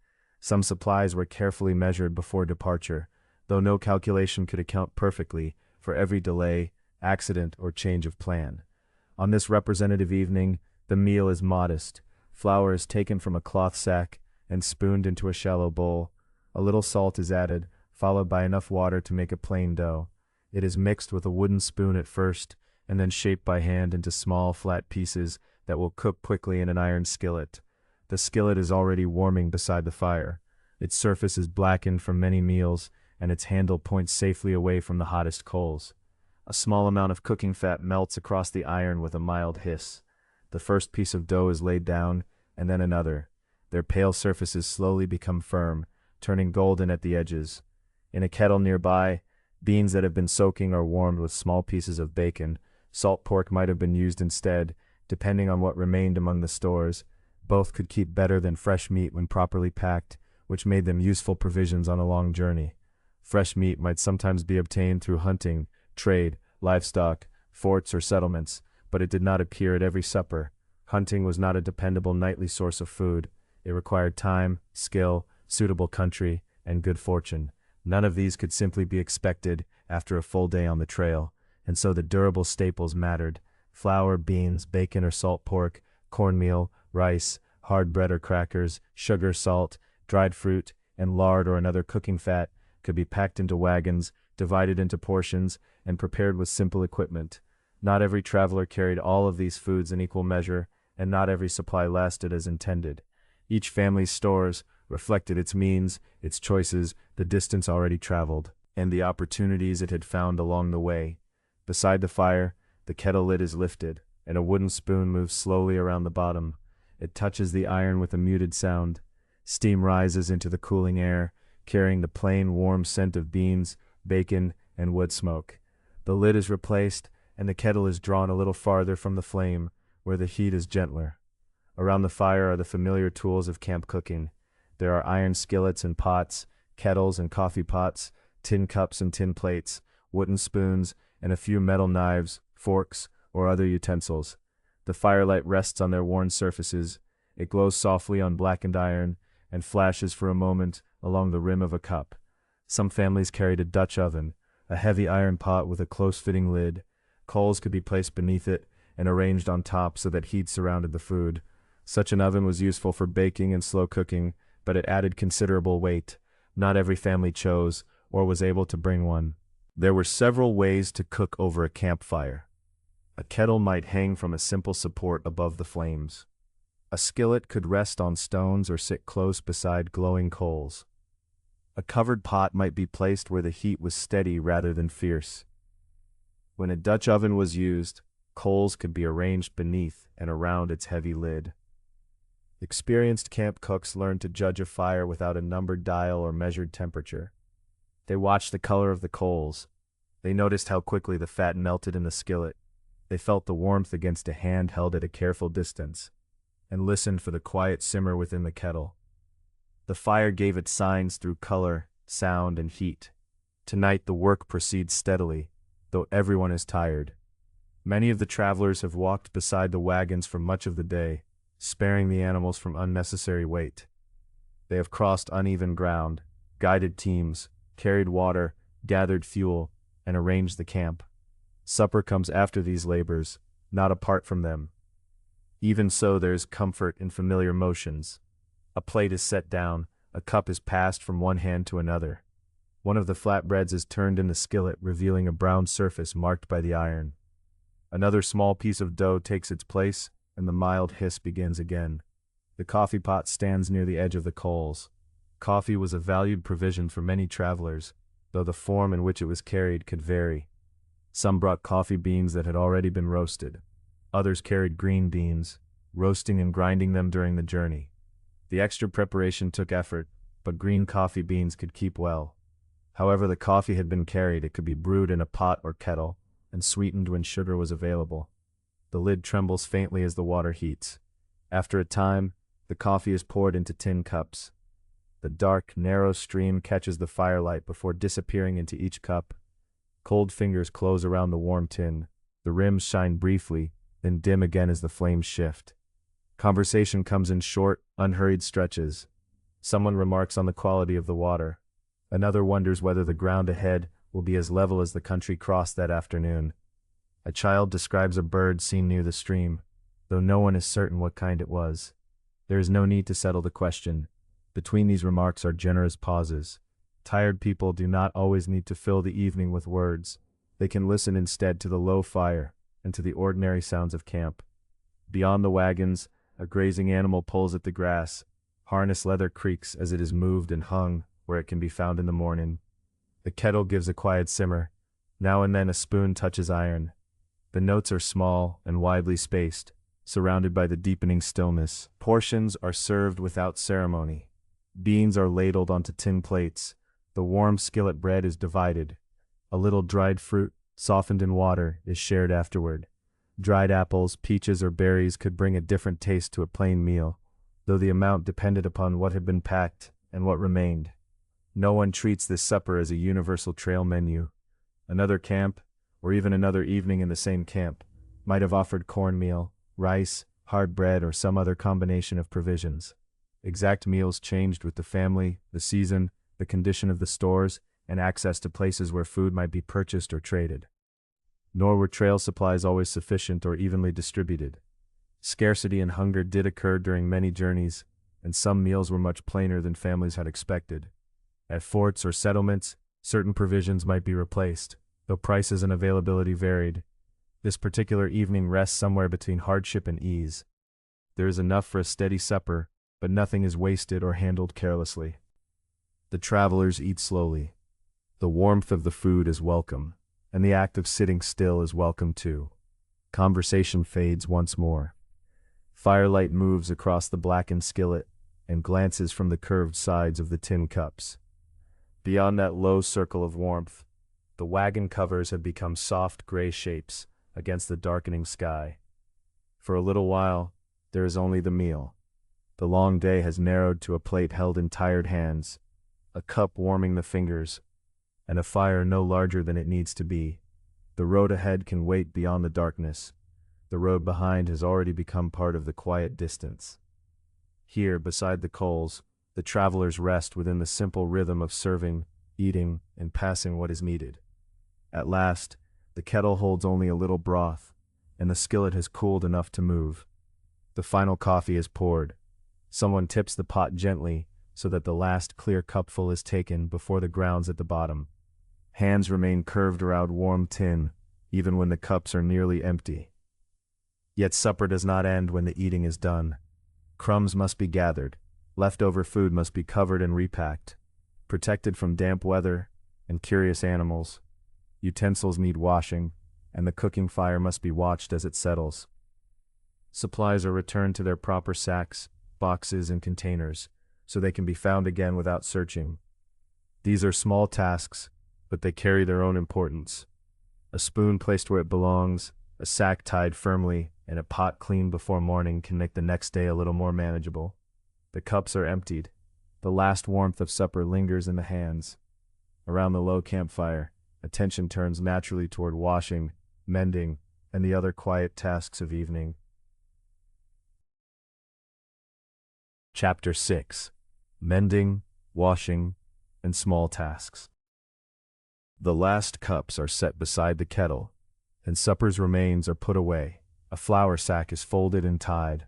Some supplies were carefully measured before departure, though no calculation could account perfectly for every delay, accident, or change of plan. On this representative evening, the meal is modest. Flour is taken from a cloth sack and spooned into a shallow bowl. A little salt is added, followed by enough water to make a plain dough. It is mixed with a wooden spoon at first, and then shaped by hand into small, flat pieces that will cook quickly in an iron skillet. The skillet is already warming beside the fire. Its surface is blackened from many meals, and its handle points safely away from the hottest coals. A small amount of cooking fat melts across the iron with a mild hiss. The first piece of dough is laid down, and then another. Their pale surfaces slowly become firm, turning golden at the edges. In a kettle nearby, beans that have been soaking are warmed with small pieces of bacon. Salt pork might have been used instead, depending on what remained among the stores. Both could keep better than fresh meat when properly packed, which made them useful provisions on a long journey. Fresh meat might sometimes be obtained through hunting, trade, livestock, forts, or settlements, but it did not appear at every supper. Hunting was not a dependable nightly source of food. It required time, skill, suitable country, and good fortune. None of these could simply be expected after a full day on the trail, and so the durable staples mattered. Flour, beans, bacon or salt pork, cornmeal, rice, hard bread or crackers, sugar, salt, dried fruit, and lard or another cooking fat could be packed into wagons, divided into portions, and prepared with simple equipment. Not every traveler carried all of these foods in equal measure, and not every supply lasted as intended. Each family's stores reflected its means, its choices, the distance already traveled, and the opportunities it had found along the way. Beside the fire, the kettle lid is lifted, and a wooden spoon moves slowly around the bottom. It touches the iron with a muted sound. Steam rises into the cooling air, carrying the plain, warm scent of beans, bacon, and wood smoke. The lid is replaced, and the kettle is drawn a little farther from the flame, where the heat is gentler. Around the fire are the familiar tools of camp cooking. There are iron skillets and pots, kettles and coffee pots, tin cups and tin plates, wooden spoons, and a few metal knives, forks, or other utensils. The firelight rests on their worn surfaces. It glows softly on blackened iron, and flashes for a moment along the rim of a cup. Some families carried a Dutch oven, a heavy iron pot with a close-fitting lid. Coals could be placed beneath it and arranged on top so that heat surrounded the food. Such an oven was useful for baking and slow cooking, but it added considerable weight. Not every family chose or was able to bring one. There were several ways to cook over a campfire. A kettle might hang from a simple support above the flames. A skillet could rest on stones or sit close beside glowing coals. A covered pot might be placed where the heat was steady rather than fierce. When a Dutch oven was used, coals could be arranged beneath and around its heavy lid. Experienced camp cooks learned to judge a fire without a numbered dial or measured temperature. They watched the color of the coals. They noticed how quickly the fat melted in the skillet. They felt the warmth against a hand held at a careful distance, and listened for the quiet simmer within the kettle. The fire gave its signs through color, sound, and heat. Tonight the work proceeds steadily, though everyone is tired. Many of the travelers have walked beside the wagons for much of the day, sparing the animals from unnecessary weight. They have crossed uneven ground, guided teams, carried water, gathered fuel, and arranged the camp. Supper comes after these labors, not apart from them. Even so, there is comfort in familiar motions. A plate is set down, a cup is passed from one hand to another. One of the flatbreads is turned in the skillet, revealing a brown surface marked by the iron. Another small piece of dough takes its place, and the mild hiss begins again. The coffee pot stands near the edge of the coals. Coffee was a valued provision for many travelers, though the form in which it was carried could vary. Some brought coffee beans that had already been roasted. Others carried green beans, roasting and grinding them during the journey. The extra preparation took effort, but green coffee beans could keep well. However the coffee had been carried, it could be brewed in a pot or kettle, and sweetened when sugar was available. The lid trembles faintly as the water heats. After a time, the coffee is poured into tin cups. The dark, narrow stream catches the firelight before disappearing into each cup. Cold fingers close around the warm tin. The rims shine briefly, then dim again as the flames shift. Conversation comes in short, unhurried stretches. Someone remarks on the quality of the water. Another wonders whether the ground ahead will be as level as the country crossed that afternoon. A child describes a bird seen near the stream, though no one is certain what kind it was. There is no need to settle the question. Between these remarks are generous pauses. Tired people do not always need to fill the evening with words. They can listen instead to the low fire and to the ordinary sounds of camp. Beyond the wagons, a grazing animal pulls at the grass. Harness leather creaks as it is moved and hung where it can be found in the morning. The kettle gives a quiet simmer. Now and then a spoon touches iron. The notes are small and widely spaced, surrounded by the deepening stillness. Portions are served without ceremony. Beans are ladled onto tin plates. The warm skillet bread is divided. A little dried fruit, softened in water, is shared afterward. Dried apples, peaches, or berries could bring a different taste to a plain meal, though the amount depended upon what had been packed and what remained. No one treats this supper as a universal trail menu. Another camp, or even another evening in the same camp, might have offered cornmeal, rice, hard bread, or some other combination of provisions. Exact meals changed with the family, the season, the condition of the stores, and access to places where food might be purchased or traded. Nor were trail supplies always sufficient or evenly distributed. Scarcity and hunger did occur during many journeys, and some meals were much plainer than families had expected. At forts or settlements, certain provisions might be replaced, though prices and availability varied. This particular evening rests somewhere between hardship and ease. There is enough for a steady supper, but nothing is wasted or handled carelessly. The travelers eat slowly. The warmth of the food is welcome, and the act of sitting still is welcome too. Conversation fades once more. Firelight moves across the blackened skillet and glances from the curved sides of the tin cups. Beyond that low circle of warmth, the wagon covers have become soft gray shapes against the darkening sky. For a little while, there is only the meal. The long day has narrowed to a plate held in tired hands, a cup warming the fingers, and a fire no larger than it needs to be. The road ahead can wait beyond the darkness. The road behind has already become part of the quiet distance. Here, beside the coals, the travelers rest within the simple rhythm of serving, eating, and passing what is needed. At last, the kettle holds only a little broth, and the skillet has cooled enough to move. The final coffee is poured. Someone tips the pot gently so that the last clear cupful is taken before the grounds at the bottom. Hands remain curved around warm tin, even when the cups are nearly empty. Yet supper does not end when the eating is done. Crumbs must be gathered. Leftover food must be covered and repacked, protected from damp weather and curious animals. Utensils need washing, and the cooking fire must be watched as it settles. Supplies are returned to their proper sacks, boxes, and containers, so they can be found again without searching. These are small tasks, but they carry their own importance. A spoon placed where it belongs, a sack tied firmly, and a pot cleaned before morning can make the next day a little more manageable. The cups are emptied. The last warmth of supper lingers in the hands. Around the low campfire, attention turns naturally toward washing, mending, and the other quiet tasks of evening. Chapter 6. Mending, Washing, and Small Tasks. The last cups are set beside the kettle, and supper's remains are put away. A flour sack is folded and tied.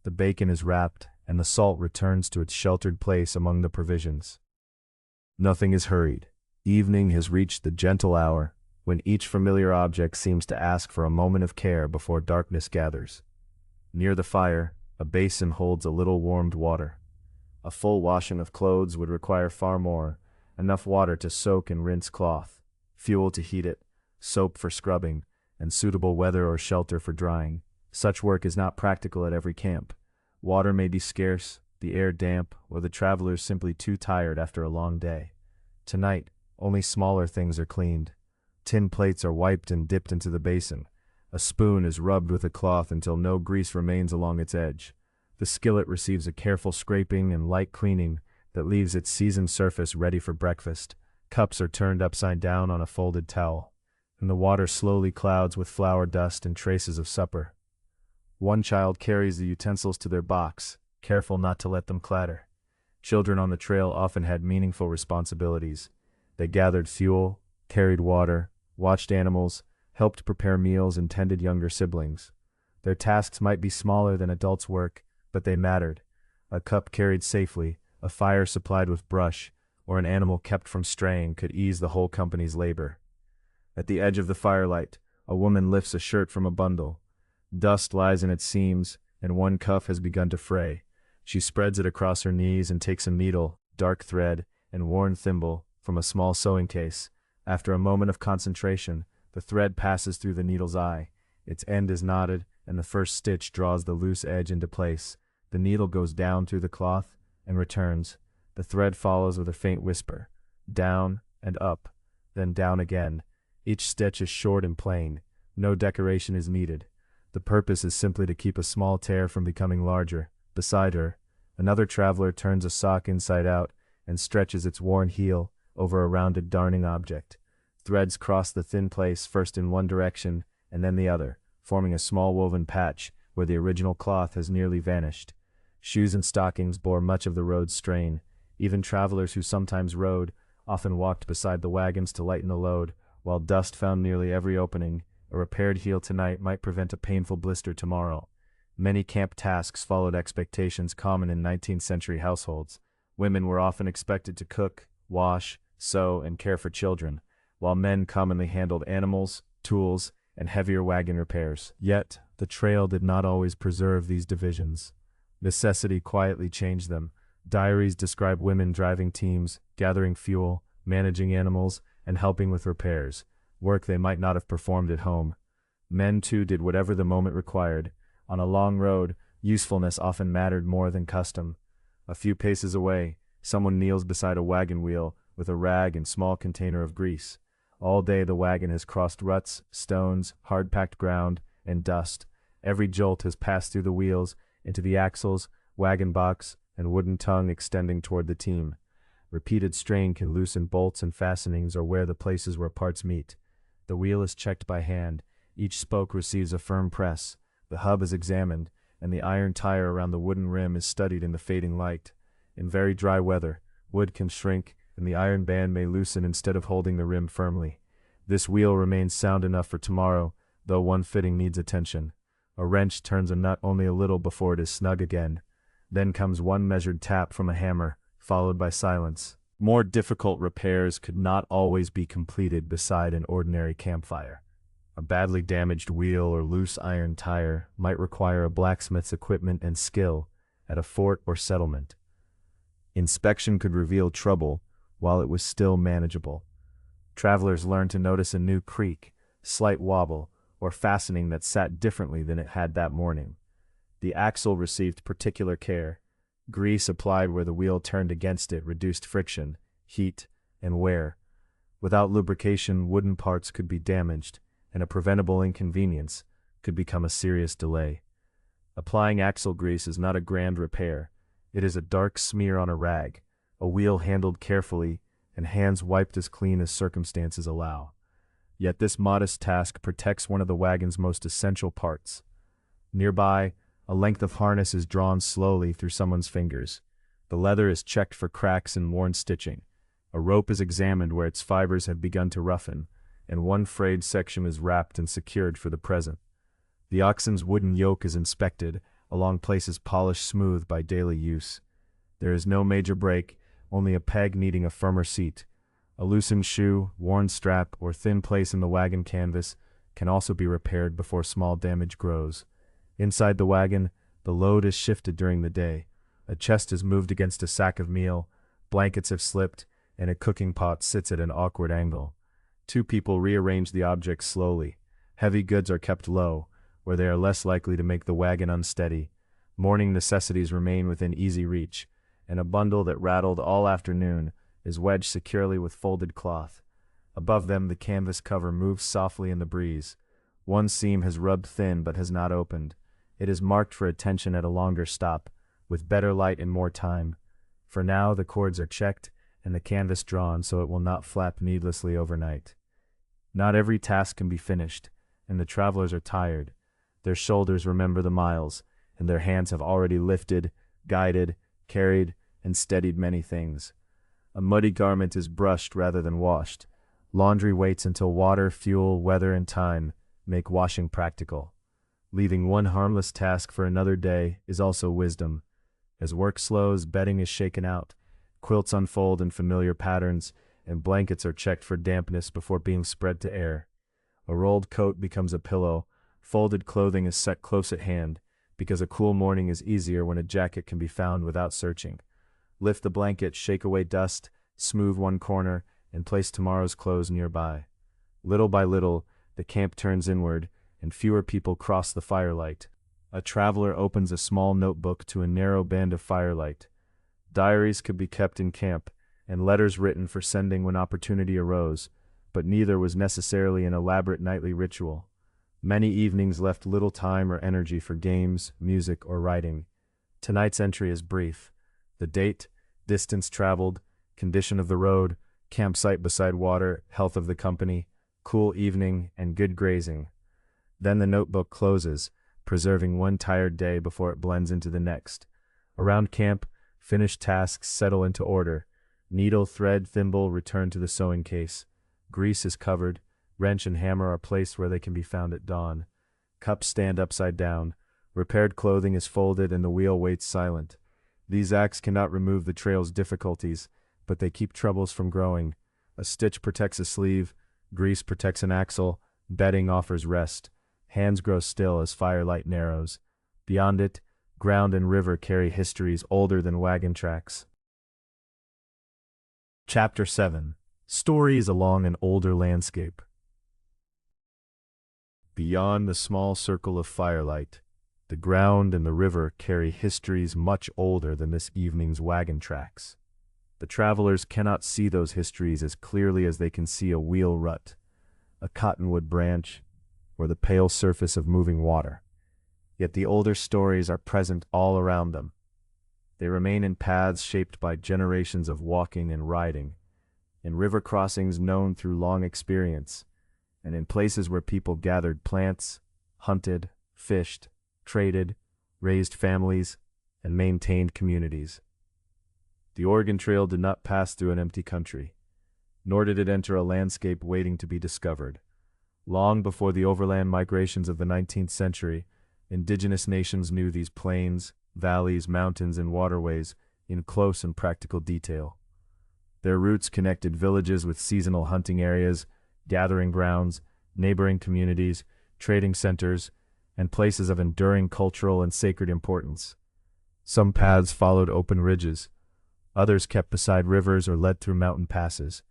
The bacon is wrapped, and the salt returns to its sheltered place among the provisions. Nothing is hurried. Evening has reached the gentle hour, when each familiar object seems to ask for a moment of care before darkness gathers. Near the fire, a basin holds a little warmed water. A full washing of clothes would require far more, enough water to soak and rinse cloth, fuel to heat it, soap for scrubbing, and suitable weather or shelter for drying. Such work is not practical at every camp. Water may be scarce, the air damp, or the travelers simply too tired after a long day. Tonight, only smaller things are cleaned. Tin plates are wiped and dipped into the basin. A spoon is rubbed with a cloth until no grease remains along its edge. The skillet receives a careful scraping and light cleaning that leaves its seasoned surface ready for breakfast. Cups are turned upside down on a folded towel, and the water slowly clouds with flour dust and traces of supper. One child carries the utensils to their box, careful not to let them clatter. Children on the trail often had meaningful responsibilities. They gathered fuel, carried water, watched animals, helped prepare meals, and tended younger siblings. Their tasks might be smaller than adults' work, but they mattered. A cup carried safely, a fire supplied with brush, or an animal kept from straying could ease the whole company's labor. At the edge of the firelight, a woman lifts a shirt from a bundle. Dust lies in its seams, and one cuff has begun to fray. She spreads it across her knees and takes a needle, dark thread, and worn thimble from a small sewing case. After a moment of concentration, the thread passes through the needle's eye. Its end is knotted, and the first stitch draws the loose edge into place. The needle goes down through the cloth and returns. The thread follows with a faint whisper. Down and up, then down again. Each stitch is short and plain. No decoration is needed. The purpose is simply to keep a small tear from becoming larger. Beside her, another traveler turns a sock inside out and stretches its worn heel over a rounded darning object. Threads cross the thin place first in one direction and then the other, forming a small woven patch where the original cloth has nearly vanished. Shoes and stockings bore much of the road's strain. Even travelers who sometimes rode often walked beside the wagons to lighten the load, while dust found nearly every opening. A repaired heel tonight might prevent a painful blister tomorrow. Many camp tasks followed expectations common in 19th century households. Women were often expected to cook, wash, sew, and care for children, while men commonly handled animals, tools, and heavier wagon repairs. Yet, the trail did not always preserve these divisions. Necessity quietly changed them. Diaries describe women driving teams, gathering fuel, managing animals, and helping with repairs, work they might not have performed at home. Men, too, did whatever the moment required. On a long road, usefulness often mattered more than custom. A few paces away, someone kneels beside a wagon wheel with a rag and small container of grease. All day the wagon has crossed ruts, stones, hard-packed ground, and dust. Every jolt has passed through the wheels, into the axles, wagon box, and wooden tongue extending toward the team. Repeated strain can loosen bolts and fastenings or wear the places where parts meet. The wheel is checked by hand. Each spoke receives a firm press. The hub is examined, and the iron tire around the wooden rim is studied in the fading light. In very dry weather, wood can shrink, and the iron band may loosen instead of holding the rim firmly. This wheel remains sound enough for tomorrow, though one fitting needs attention. A wrench turns a nut only a little before it is snug again. Then comes one measured tap from a hammer, followed by silence. More difficult repairs could not always be completed beside an ordinary campfire. A badly damaged wheel or loose iron tire might require a blacksmith's equipment and skill at a fort or settlement. Inspection could reveal trouble while it was still manageable. Travelers learned to notice a new creak, slight wobble, or fastening that sat differently than it had that morning. The axle received particular care. Grease applied where the wheel turned against it reduced friction, heat, and wear. Without lubrication, wooden parts could be damaged, and a preventable inconvenience could become a serious delay. Applying axle grease is not a grand repair. It is a dark smear on a rag, a wheel handled carefully, and hands wiped as clean as circumstances allow. Yet this modest task protects one of the wagon's most essential parts. Nearby, a length of harness is drawn slowly through someone's fingers. The leather is checked for cracks and worn stitching. A rope is examined where its fibers have begun to roughen, and one frayed section is wrapped and secured for the present. The oxen's wooden yoke is inspected, along places polished smooth by daily use. There is no major break, only a peg needing a firmer seat. A loosened shoe, worn strap, or thin place in the wagon canvas can also be repaired before small damage grows. Inside the wagon, the load is shifted during the day. A chest is moved against a sack of meal, blankets have slipped, and a cooking pot sits at an awkward angle. Two people rearrange the objects slowly. Heavy goods are kept low, where they are less likely to make the wagon unsteady. Morning necessities remain within easy reach, and a bundle that rattled all afternoon is wedged securely with folded cloth. Above them, the canvas cover moves softly in the breeze. One seam has rubbed thin but has not opened. It is marked for attention at a longer stop, with better light and more time. For now, the cords are checked and the canvas drawn so it will not flap needlessly overnight. Not every task can be finished, and the travelers are tired. Their shoulders remember the miles, and their hands have already lifted, guided, carried, and steadied many things. A muddy garment is brushed rather than washed. Laundry waits until water, fuel, weather, and time make washing practical. Leaving one harmless task for another day is also wisdom. As work slows, bedding is shaken out, quilts unfold in familiar patterns, and blankets are checked for dampness before being spread to air. A rolled coat becomes a pillow, folded clothing is set close at hand, because a cool morning is easier when a jacket can be found without searching. Lift the blanket, shake away dust, smooth one corner, and place tomorrow's clothes nearby. Little by little, the camp turns inward, and fewer people cross the firelight. A traveler opens a small notebook to a narrow band of firelight. Diaries could be kept in camp, and letters written for sending when opportunity arose, but neither was necessarily an elaborate nightly ritual. Many evenings left little time or energy for games, music, or writing. Tonight's entry is brief. The date, distance traveled, condition of the road, campsite beside water, health of the company, cool evening, and good grazing. Then the notebook closes, preserving one tired day before it blends into the next. Around camp, finished tasks settle into order. Needle, thread, thimble return to the sewing case. Grease is covered. Wrench and hammer are placed where they can be found at dawn. Cups stand upside down. Repaired clothing is folded and the wheel waits silent. These acts cannot remove the trail's difficulties, but they keep troubles from growing. A stitch protects a sleeve. Grease protects an axle. Bedding offers rest. Hands grow still as firelight narrows. Beyond it, ground and river carry histories older than wagon tracks. Chapter 7. Stories along an older landscape. Beyond the small circle of firelight, the ground and the river carry histories much older than this evening's wagon tracks. The travelers cannot see those histories as clearly as they can see a wheel rut, a cottonwood branch, or the pale surface of moving water. Yet the older stories are present all around them. They remain in paths shaped by generations of walking and riding, in river crossings known through long experience, and in places where people gathered plants, hunted, fished, traded, raised families, and maintained communities. The Oregon Trail did not pass through an empty country, nor did it enter a landscape waiting to be discovered. Long before the overland migrations of the 19th century, indigenous nations knew these plains, valleys, mountains, and waterways in close and practical detail. Their roots connected villages with seasonal hunting areas, gathering grounds, neighboring communities, trading centers, and places of enduring cultural and sacred importance. Some paths followed open ridges. Others kept beside rivers or led through mountain passes.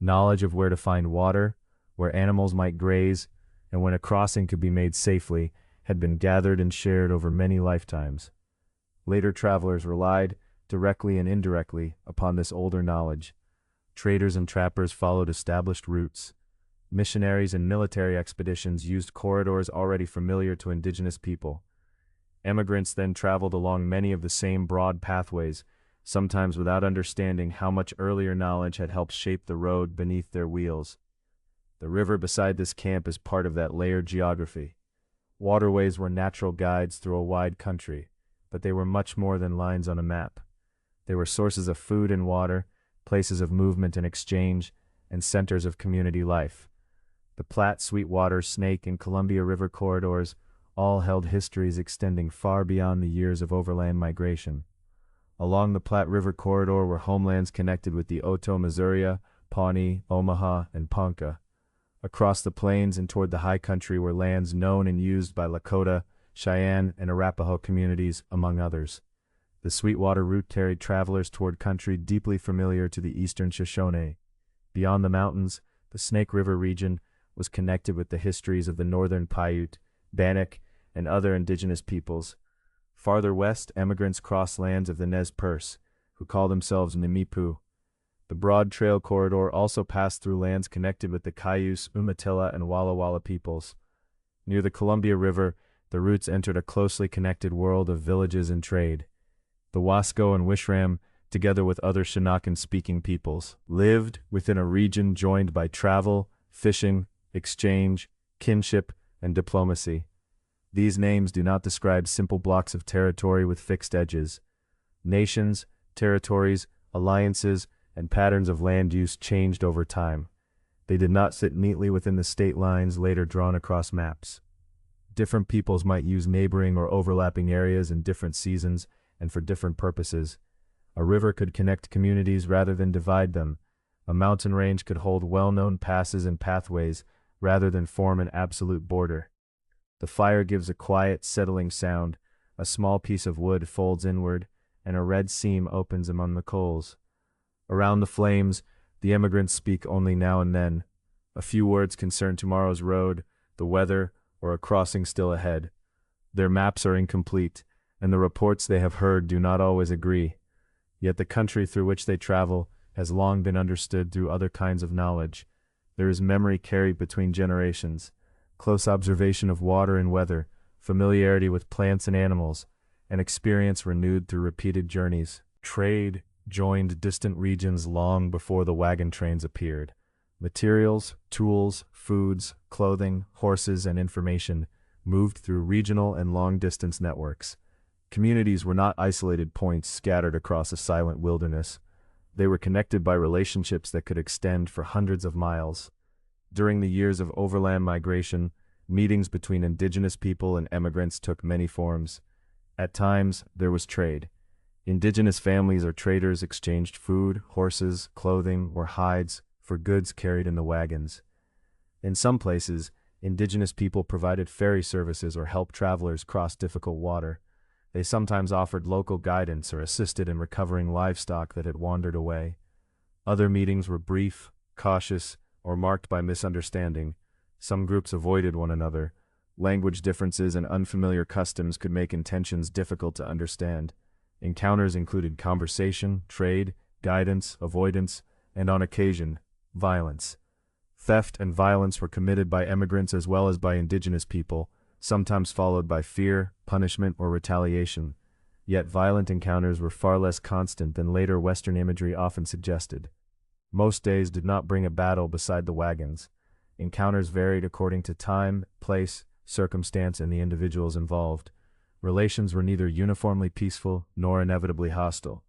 Knowledge of where to find water, where animals might graze, and when a crossing could be made safely, had been gathered and shared over many lifetimes. Later travelers relied, directly and indirectly, upon this older knowledge. Traders and trappers followed established routes. Missionaries and military expeditions used corridors already familiar to indigenous people. Emigrants then traveled along many of the same broad pathways, sometimes without understanding how much earlier knowledge had helped shape the road beneath their wheels. The river beside this camp is part of that layered geography. Waterways were natural guides through a wide country, but they were much more than lines on a map. They were sources of food and water, places of movement and exchange, and centers of community life. The Platte, Sweetwater, Snake, and Columbia River corridors all held histories extending far beyond the years of overland migration. Along the Platte River corridor were homelands connected with the Oto, Missouri, Pawnee, Omaha, and Ponca. Across the plains and toward the high country were lands known and used by Lakota, Cheyenne, and Arapaho communities, among others. The Sweetwater route carried travelers toward country deeply familiar to the eastern Shoshone. Beyond the mountains, the Snake River region was connected with the histories of the northern Paiute, Bannock, and other indigenous peoples. Farther west, emigrants crossed lands of the Nez Perce, who call themselves Nimipu. The broad trail corridor also passed through lands connected with the Cayuse, Umatilla, and Walla Walla peoples. Near the Columbia River, the routes entered a closely connected world of villages and trade. The Wasco and Wishram, together with other Shinakan-speaking peoples, lived within a region joined by travel, fishing, exchange, kinship, and diplomacy. These names do not describe simple blocks of territory with fixed edges. Nations, territories, alliances, and patterns of land use changed over time. They did not sit neatly within the state lines later drawn across maps. Different peoples might use neighboring or overlapping areas in different seasons and for different purposes. A river could connect communities rather than divide them. A mountain range could hold well-known passes and pathways rather than form an absolute border. The fire gives a quiet, settling sound. A small piece of wood folds inward, and a red seam opens among the coals. Around the flames, the emigrants speak only now and then. A few words concern tomorrow's road, the weather, or a crossing still ahead. Their maps are incomplete, and the reports they have heard do not always agree. Yet the country through which they travel has long been understood through other kinds of knowledge. There is memory carried between generations, close observation of water and weather, familiarity with plants and animals, and experience renewed through repeated journeys. Trade joined distant regions long before the wagon trains appeared. Materials, tools, foods, clothing, horses, and information moved through regional and long-distance networks. Communities were not isolated points scattered across a silent wilderness. They were connected by relationships that could extend for hundreds of miles. During the years of overland migration, meetings between indigenous people and emigrants took many forms. At times, there was trade. Indigenous families or traders exchanged food, horses, clothing, or hides for goods carried in the wagons. In some places, indigenous people provided ferry services or helped travelers cross difficult water. They sometimes offered local guidance or assisted in recovering livestock that had wandered away. Other meetings were brief, cautious, or marked by misunderstanding. Some groups avoided one another. Language differences and unfamiliar customs could make intentions difficult to understand. Encounters included conversation, trade, guidance, avoidance, and on occasion, violence. Theft and violence were committed by emigrants as well as by indigenous people, sometimes followed by fear, punishment, or retaliation. Yet violent encounters were far less constant than later Western imagery often suggested. Most days did not bring a battle beside the wagons. Encounters varied according to time, place, circumstance, and the individuals involved. Relations were neither uniformly peaceful nor inevitably hostile.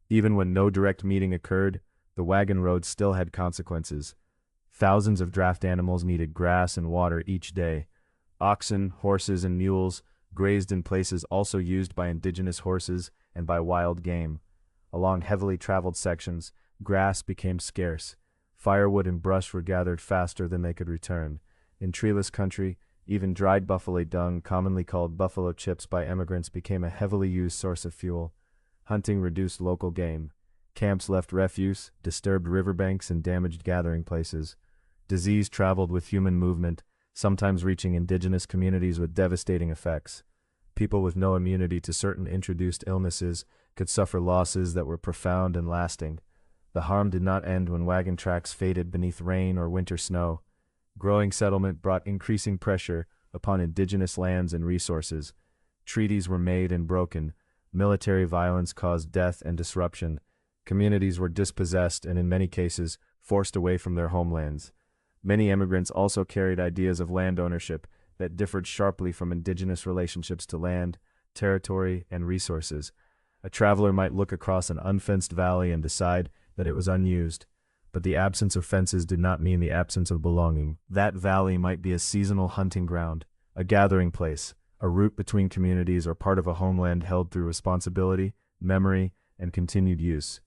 Even when no direct meeting occurred, the wagon road still had consequences. Thousands of draft animals needed grass and water each day. Oxen, horses, and mules grazed in places also used by indigenous horses and by wild game. Along heavily traveled sections, grass became scarce. Firewood and brush were gathered faster than they could return. In treeless country, even dried buffalo dung, commonly called buffalo chips by emigrants, became a heavily used source of fuel. Hunting reduced local game. Camps left refuse, disturbed riverbanks, and damaged gathering places. Disease traveled with human movement, sometimes reaching indigenous communities with devastating effects. People with no immunity to certain introduced illnesses could suffer losses that were profound and lasting. The harm did not end when wagon tracks faded beneath rain or winter snow. Growing settlement brought increasing pressure upon indigenous lands and resources. Treaties were made and broken. Military violence caused death and disruption. Communities were dispossessed and in many cases forced away from their homelands. Many immigrants also carried ideas of land ownership that differed sharply from indigenous relationships to land, territory, and resources. A traveler might look across an unfenced valley and decide that it was unused, but the absence of fences did not mean the absence of belonging. That valley might be a seasonal hunting ground, a gathering place, a route between communities, or part of a homeland held through responsibility, memory, and continued use.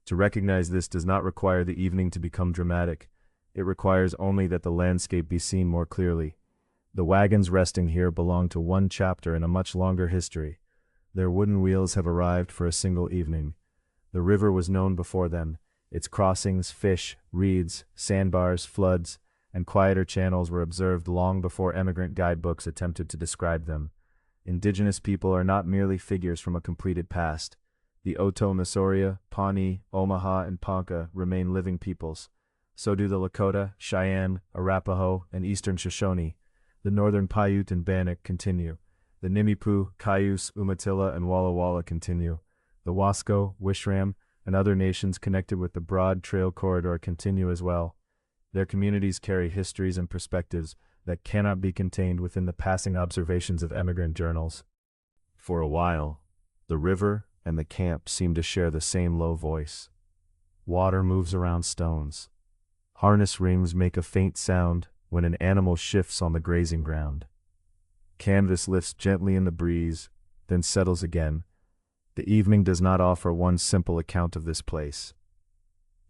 To recognize this does not require the evening to become dramatic. It requires only that the landscape be seen more clearly. The wagons resting here belong to one chapter in a much longer history. Their wooden wheels have arrived for a single evening. The river was known before them. Its crossings, fish, reeds, sandbars, floods, and quieter channels were observed long before emigrant guidebooks attempted to describe them. Indigenous people are not merely figures from a completed past. The Oto Misoria, Pawnee, Omaha, and Ponca remain living peoples. So do the Lakota, Cheyenne, Arapaho, and Eastern Shoshone. The Northern Paiute and Bannock continue. The Nimipu, Cayuse, Umatilla, and Walla Walla continue. The Wasco, Wishram, and other nations connected with the broad trail corridor continue as well. Their communities carry histories and perspectives that cannot be contained within the passing observations of emigrant journals. For a while, the river and the camp seem to share the same low voice. Water moves around stones. Harness rings make a faint sound when an animal shifts on the grazing ground. Canvas lifts gently in the breeze, then settles again. The evening does not offer one simple account of this place.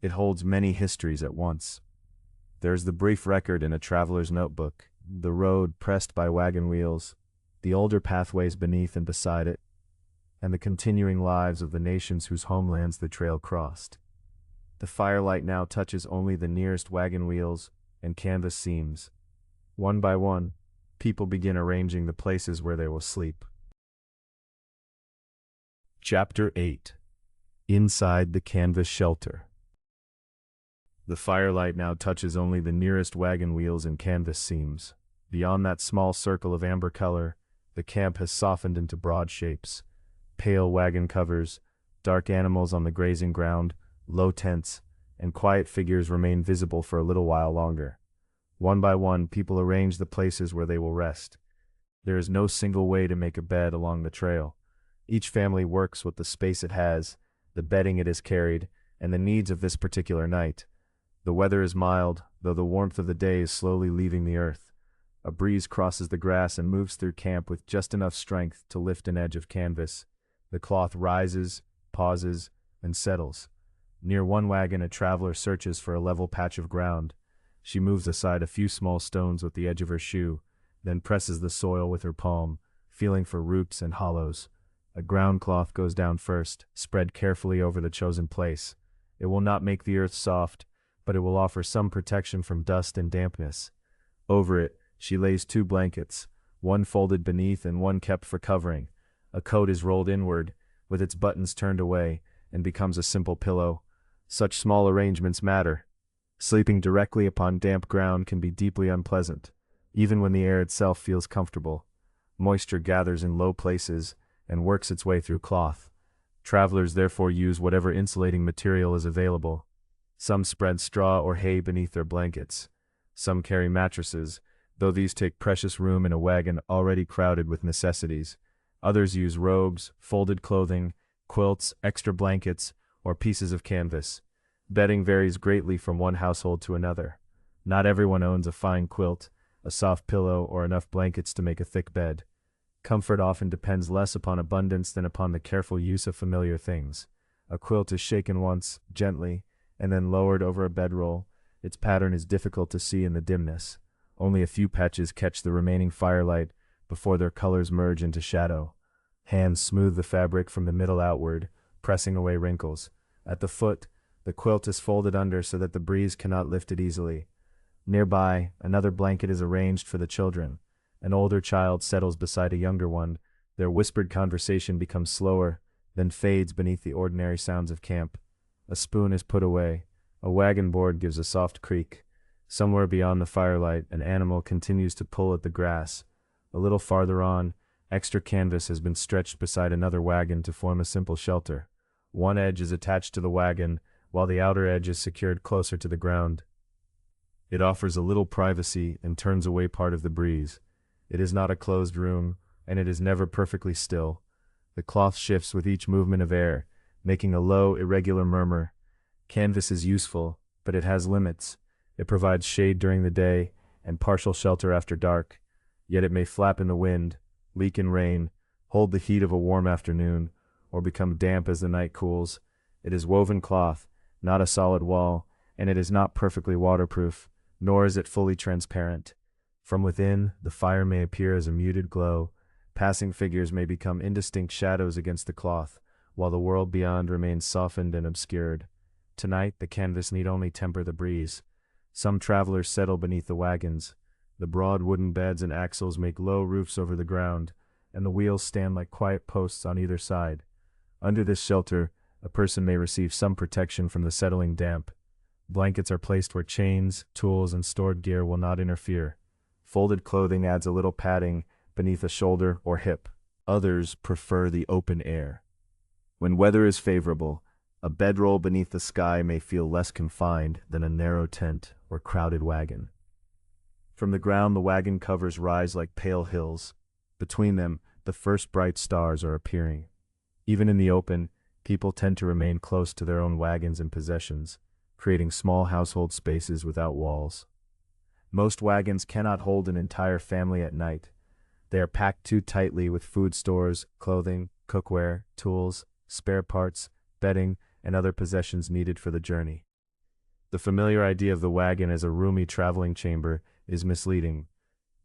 It holds many histories at once. There is the brief record in a traveler's notebook, the road pressed by wagon wheels, the older pathways beneath and beside it, and the continuing lives of the nations whose homelands the trail crossed. The firelight now touches only the nearest wagon wheels and canvas seams. One by one, people begin arranging the places where they will sleep. Chapter 8. Inside the Canvas Shelter. The firelight now touches only the nearest wagon wheels and canvas seams. Beyond that small circle of amber color, the camp has softened into broad shapes. Pale wagon covers, dark animals on the grazing ground, low tents, and quiet figures remain visible for a little while longer. One by one, people arrange the places where they will rest. There is no single way to make a bed along the trail. Each family works with the space it has, the bedding it has carried, and the needs of this particular night. The weather is mild, though the warmth of the day is slowly leaving the earth. A breeze crosses the grass and moves through camp with just enough strength to lift an edge of canvas. The cloth rises, pauses, and settles. Near one wagon, a traveler searches for a level patch of ground. She moves aside a few small stones with the edge of her shoe, then presses the soil with her palm, feeling for roots and hollows. A ground cloth goes down first, spread carefully over the chosen place. It will not make the earth soft, but it will offer some protection from dust and dampness. Over it, she lays 2 blankets, one folded beneath and one kept for covering. A coat is rolled inward, with its buttons turned away, and becomes a simple pillow. Such small arrangements matter. Sleeping directly upon damp ground can be deeply unpleasant, even when the air itself feels comfortable. Moisture gathers in low places and works its way through cloth. Travelers therefore use whatever insulating material is available. Some spread straw or hay beneath their blankets. Some carry mattresses, though these take precious room in a wagon already crowded with necessities. Others use robes, folded clothing, quilts, extra blankets, or pieces of canvas. Bedding varies greatly from one household to another. Not everyone owns a fine quilt, a soft pillow, or enough blankets to make a thick bed. Comfort often depends less upon abundance than upon the careful use of familiar things. A quilt is shaken once, gently, and then lowered over a bedroll. Its pattern is difficult to see in the dimness. Only a few patches catch the remaining firelight before their colors merge into shadow. Hands smooth the fabric from the middle outward, pressing away wrinkles. At the foot, the quilt is folded under so that the breeze cannot lift it easily. Nearby, another blanket is arranged for the children. An older child settles beside a younger one. Their whispered conversation becomes slower, then fades beneath the ordinary sounds of camp. A spoon is put away. A wagon board gives a soft creak. Somewhere beyond the firelight, an animal continues to pull at the grass. A little farther on, extra canvas has been stretched beside another wagon to form a simple shelter. One edge is attached to the wagon, while the outer edge is secured closer to the ground. It offers a little privacy and turns away part of the breeze. It is not a closed room, and it is never perfectly still. The cloth shifts with each movement of air, making a low, irregular murmur. Canvas is useful, but it has limits. It provides shade during the day and partial shelter after dark. Yet it may flap in the wind, leak in rain, hold the heat of a warm afternoon, or become damp as the night cools. It is woven cloth, not a solid wall, and it is not perfectly waterproof, nor is it fully transparent. From within, the fire may appear as a muted glow. Passing figures may become indistinct shadows against the cloth, while the world beyond remains softened and obscured. Tonight, the canvas need only temper the breeze. Some travelers settle beneath the wagons. The broad wooden beds and axles make low roofs over the ground. and the wheels stand like quiet posts on either side. Under this shelter, a person may receive some protection from the settling damp. Blankets are placed where chains, tools, and stored gear will not interfere. Folded clothing adds a little padding beneath a shoulder or hip. Others prefer the open air. When weather is favorable, a bedroll beneath the sky may feel less confined than a narrow tent or crowded wagon. From the ground, the wagon covers rise like pale hills. Between them, the first bright stars are appearing. Even in the open, people tend to remain close to their own wagons and possessions, creating small household spaces without walls. Most wagons cannot hold an entire family at night. They are packed too tightly with food stores, clothing, cookware, tools, spare parts, bedding, and other possessions needed for the journey. The familiar idea of the wagon as a roomy traveling chamber is misleading.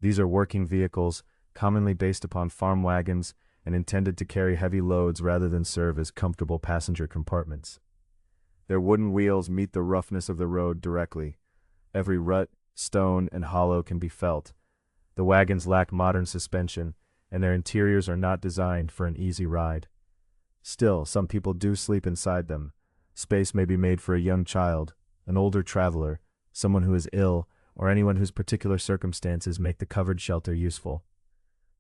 These are working vehicles, commonly based upon farm wagons and intended to carry heavy loads rather than serve as comfortable passenger compartments. Their wooden wheels meet the roughness of the road directly. Every rut, stone, and hollow can be felt. The wagons lack modern suspension, and their interiors are not designed for an easy ride. Still, some people do sleep inside them. Space may be made for a young child, an older traveler, someone who is ill, or anyone whose particular circumstances make the covered shelter useful.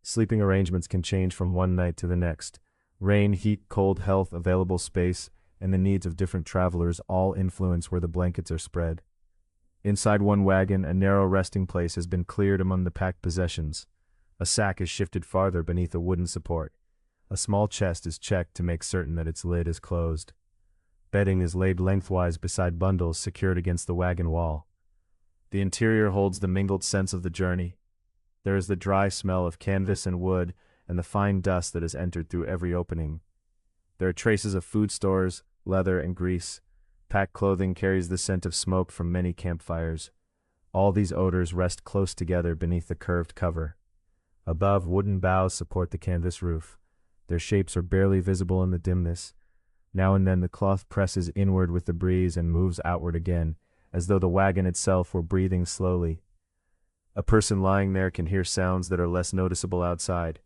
Sleeping arrangements can change from one night to the next. Rain, heat, cold, health, available space, and the needs of different travelers all influence where the blankets are spread. Inside one wagon, a narrow resting place has been cleared among the packed possessions. A sack is shifted farther beneath a wooden support. A small chest is checked to make certain that its lid is closed. Bedding is laid lengthwise beside bundles secured against the wagon wall. The interior holds the mingled sense of the journey. There is the dry smell of canvas and wood and the fine dust that has entered through every opening. There are traces of food stores, leather, and grease. Packed clothing carries the scent of smoke from many campfires. All these odors rest close together beneath the curved cover. Above, wooden boughs support the canvas roof. Their shapes are barely visible in the dimness. Now and then the cloth presses inward with the breeze and moves outward again, as though the wagon itself were breathing slowly. A person lying there can hear sounds that are less noticeable outside.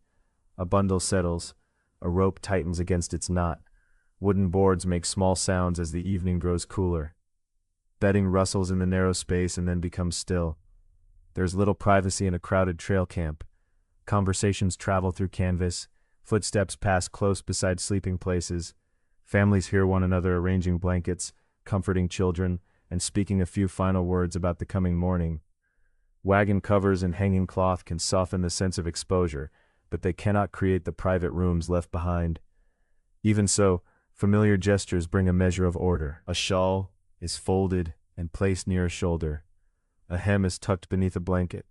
A bundle settles. A rope tightens against its knot. Wooden boards make small sounds as the evening grows cooler. Bedding rustles in the narrow space and then becomes still. There's little privacy in a crowded trail camp. Conversations travel through canvas. Footsteps pass close beside sleeping places. Families hear one another arranging blankets, comforting children, and speaking a few final words about the coming morning. Wagon covers and hanging cloth can soften the sense of exposure, but they cannot create the private rooms left behind. Even so, familiar gestures bring a measure of order. A shawl is folded and placed near a shoulder. A hem is tucked beneath a blanket.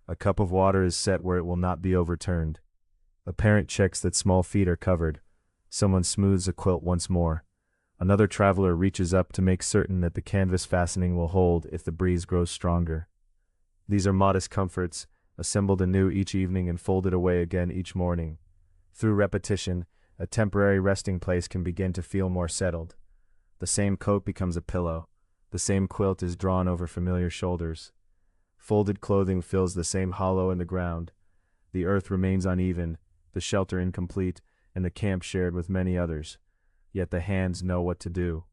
A cup of water is set where it will not be overturned. A parent checks that small feet are covered. Someone smooths a quilt once more. Another traveler reaches up to make certain that the canvas fastening will hold if the breeze grows stronger. These are modest comforts, assembled anew each evening and folded away again each morning. Through repetition, a temporary resting place can begin to feel more settled. The same coat becomes a pillow. The same quilt is drawn over familiar shoulders. Folded clothing fills the same hollow in the ground. The earth remains uneven, the shelter incomplete, and the camp shared with many others. Yet the hands know what to do.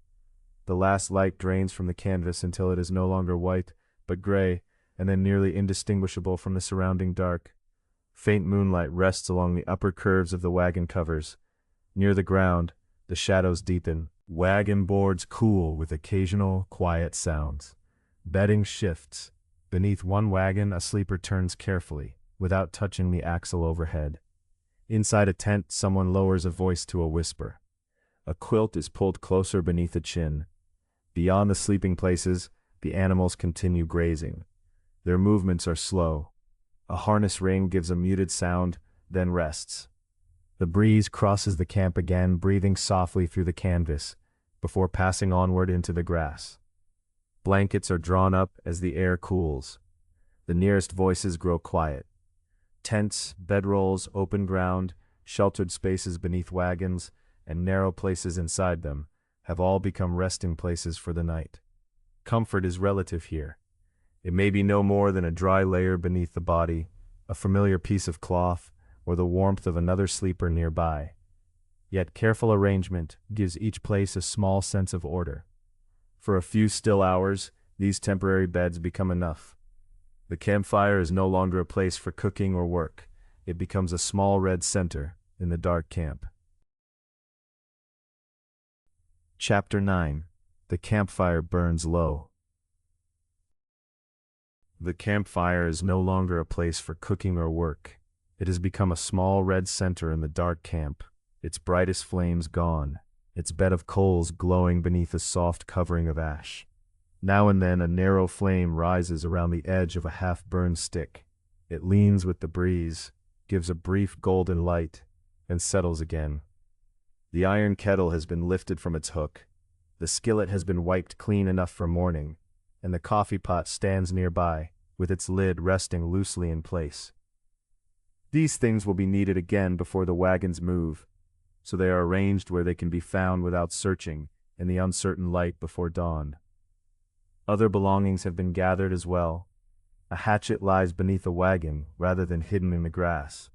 The last light drains from the canvas until it is no longer white, but gray, and then nearly indistinguishable from the surrounding dark. Faint moonlight rests along the upper curves of the wagon covers. Near the ground, the shadows deepen. Wagon boards cool with occasional, quiet sounds. Bedding shifts. Beneath one wagon, a sleeper turns carefully, without touching the axle overhead. Inside a tent, someone lowers a voice to a whisper. A quilt is pulled closer beneath the chin. Beyond the sleeping places, the animals continue grazing. Their movements are slow. A harness ring gives a muted sound, then rests. The breeze crosses the camp again, breathing softly through the canvas, before passing onward into the grass. Blankets are drawn up as the air cools. The nearest voices grow quiet. Tents, bedrolls, open ground, sheltered spaces beneath wagons, and narrow places inside them have all become resting places for the night. Comfort is relative here. It may be no more than a dry layer beneath the body, a familiar piece of cloth, or the warmth of another sleeper nearby. Yet careful arrangement gives each place a small sense of order. For a few still hours, these temporary beds become enough. The campfire is no longer a place for cooking or work. It becomes a small red center in the dark camp. Chapter 9. The campfire burns low. The campfire is no longer a place for cooking or work. It has become a small red center in the dark camp, its brightest flames gone, its bed of coals glowing beneath a soft covering of ash. Now and then a narrow flame rises around the edge of a half-burned stick. It leans with the breeze, gives a brief golden light, and settles again. The iron kettle has been lifted from its hook. The skillet has been wiped clean enough for morning, and the coffee pot stands nearby, with its lid resting loosely in place. These things will be needed again before the wagons move, so they are arranged where they can be found without searching in the uncertain light before dawn. Other belongings have been gathered as well. A hatchet lies beneath a wagon rather than hidden in the grass.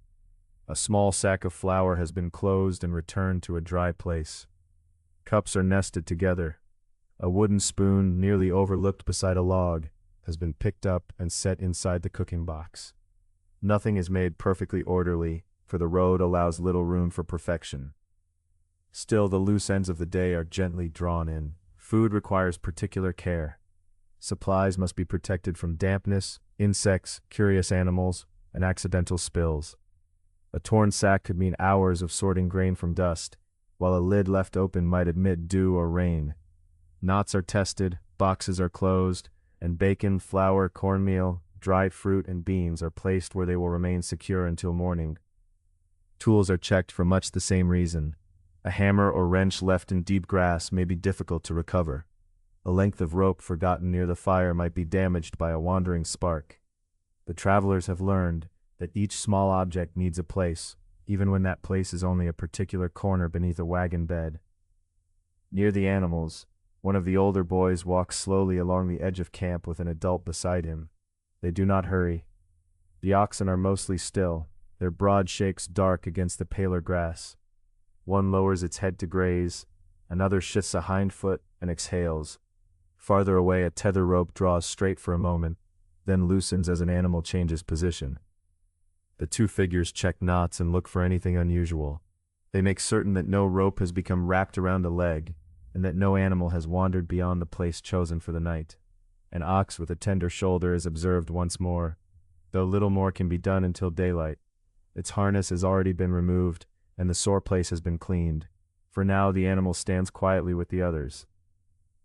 A small sack of flour has been closed and returned to a dry place. Cups are nested together. A wooden spoon, nearly overlooked beside a log, has been picked up and set inside the cooking box. Nothing is made perfectly orderly, for the road allows little room for perfection. Still, the loose ends of the day are gently drawn in. Food requires particular care. Supplies must be protected from dampness, insects, curious animals, and accidental spills. A torn sack could mean hours of sorting grain from dust, while a lid left open might admit dew or rain. Knots are tested, boxes are closed, and bacon, flour, cornmeal, dried fruit, and beans are placed where they will remain secure until morning. Tools are checked for much the same reason. A hammer or wrench left in deep grass may be difficult to recover. A length of rope forgotten near the fire might be damaged by a wandering spark. The travelers have learned that each small object needs a place, even when that place is only a particular corner beneath a wagon bed. Near the animals, one of the older boys walks slowly along the edge of camp with an adult beside him. They do not hurry. The oxen are mostly still, their broad shakes dark against the paler grass. One lowers its head to graze, another shifts a hind foot and exhales. Farther away, a tether rope draws straight for a moment, then loosens as an animal changes position. The two figures check knots and look for anything unusual. They make certain that no rope has become wrapped around a leg, and that no animal has wandered beyond the place chosen for the night. An ox with a tender shoulder is observed once more, though little more can be done until daylight. Its harness has already been removed, and the sore place has been cleaned. For now the animal stands quietly with the others.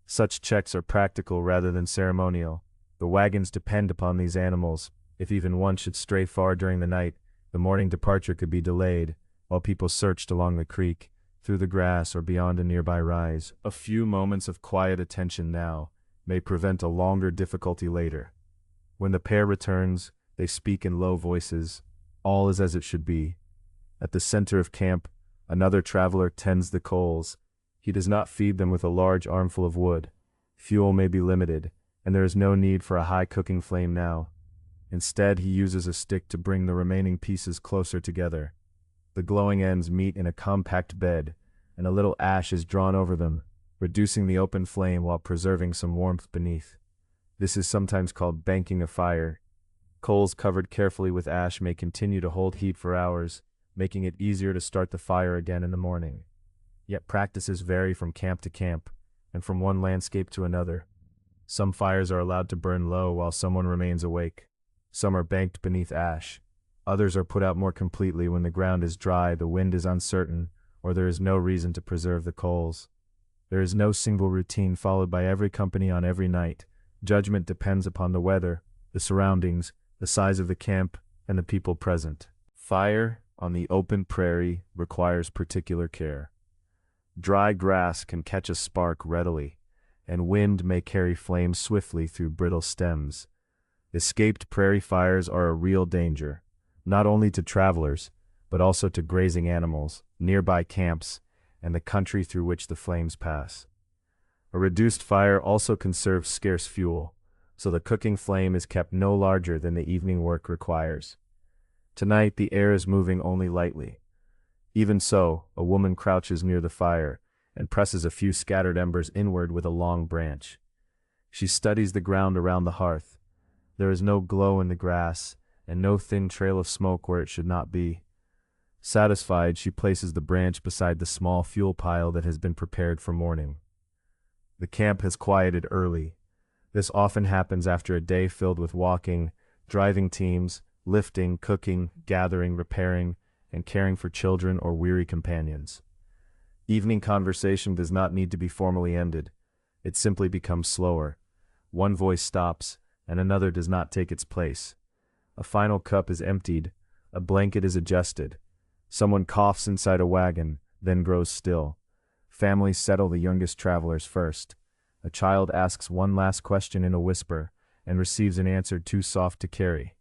Such checks are practical rather than ceremonial. The wagons depend upon these animals. If even one should stray far during the night, the morning departure could be delayed, while people searched along the creek, through the grass, or beyond a nearby rise. A few moments of quiet attention now may prevent a longer difficulty later. When the pair returns, they speak in low voices. All is as it should be. At the center of camp, another traveler tends the coals. He does not feed them with a large armful of wood. Fuel may be limited, and there is no need for a high cooking flame now. Instead, he uses a stick to bring the remaining pieces closer together. The glowing ends meet in a compact bed, and a little ash is drawn over them, reducing the open flame while preserving some warmth beneath. This is sometimes called banking a fire. Coals covered carefully with ash may continue to hold heat for hours, making it easier to start the fire again in the morning. Yet practices vary from camp to camp, and from one landscape to another. Some fires are allowed to burn low while someone remains awake. Some are banked beneath ash. Others are put out more completely when the ground is dry, the wind is uncertain, or there is no reason to preserve the coals. There is no single routine followed by every company on every night. Judgment depends upon the weather, the surroundings, the size of the camp, and the people present. Fire on the open prairie requires particular care. Dry grass can catch a spark readily, and wind may carry flames swiftly through brittle stems. Escaped prairie fires are a real danger, not only to travelers, but also to grazing animals, nearby camps, and the country through which the flames pass. A reduced fire also conserves scarce fuel, so the cooking flame is kept no larger than the evening work requires. Tonight the air is moving only lightly. Even so, a woman crouches near the fire and presses a few scattered embers inward with a long branch. She studies the ground around the hearth. There is no glow in the grass, and no thin trail of smoke where it should not be. Satisfied, she places the branch beside the small fuel pile that has been prepared for morning. The camp has quieted early. This often happens after a day filled with walking, driving teams, lifting, cooking, gathering, repairing, and caring for children or weary companions. Evening conversation does not need to be formally ended. It simply becomes slower. One voice stops, and another does not take its place. A final cup is emptied, a blanket is adjusted. Someone coughs inside a wagon, then grows still. Families settle the youngest travelers first. A child asks one last question in a whisper, and receives an answer too soft to carry.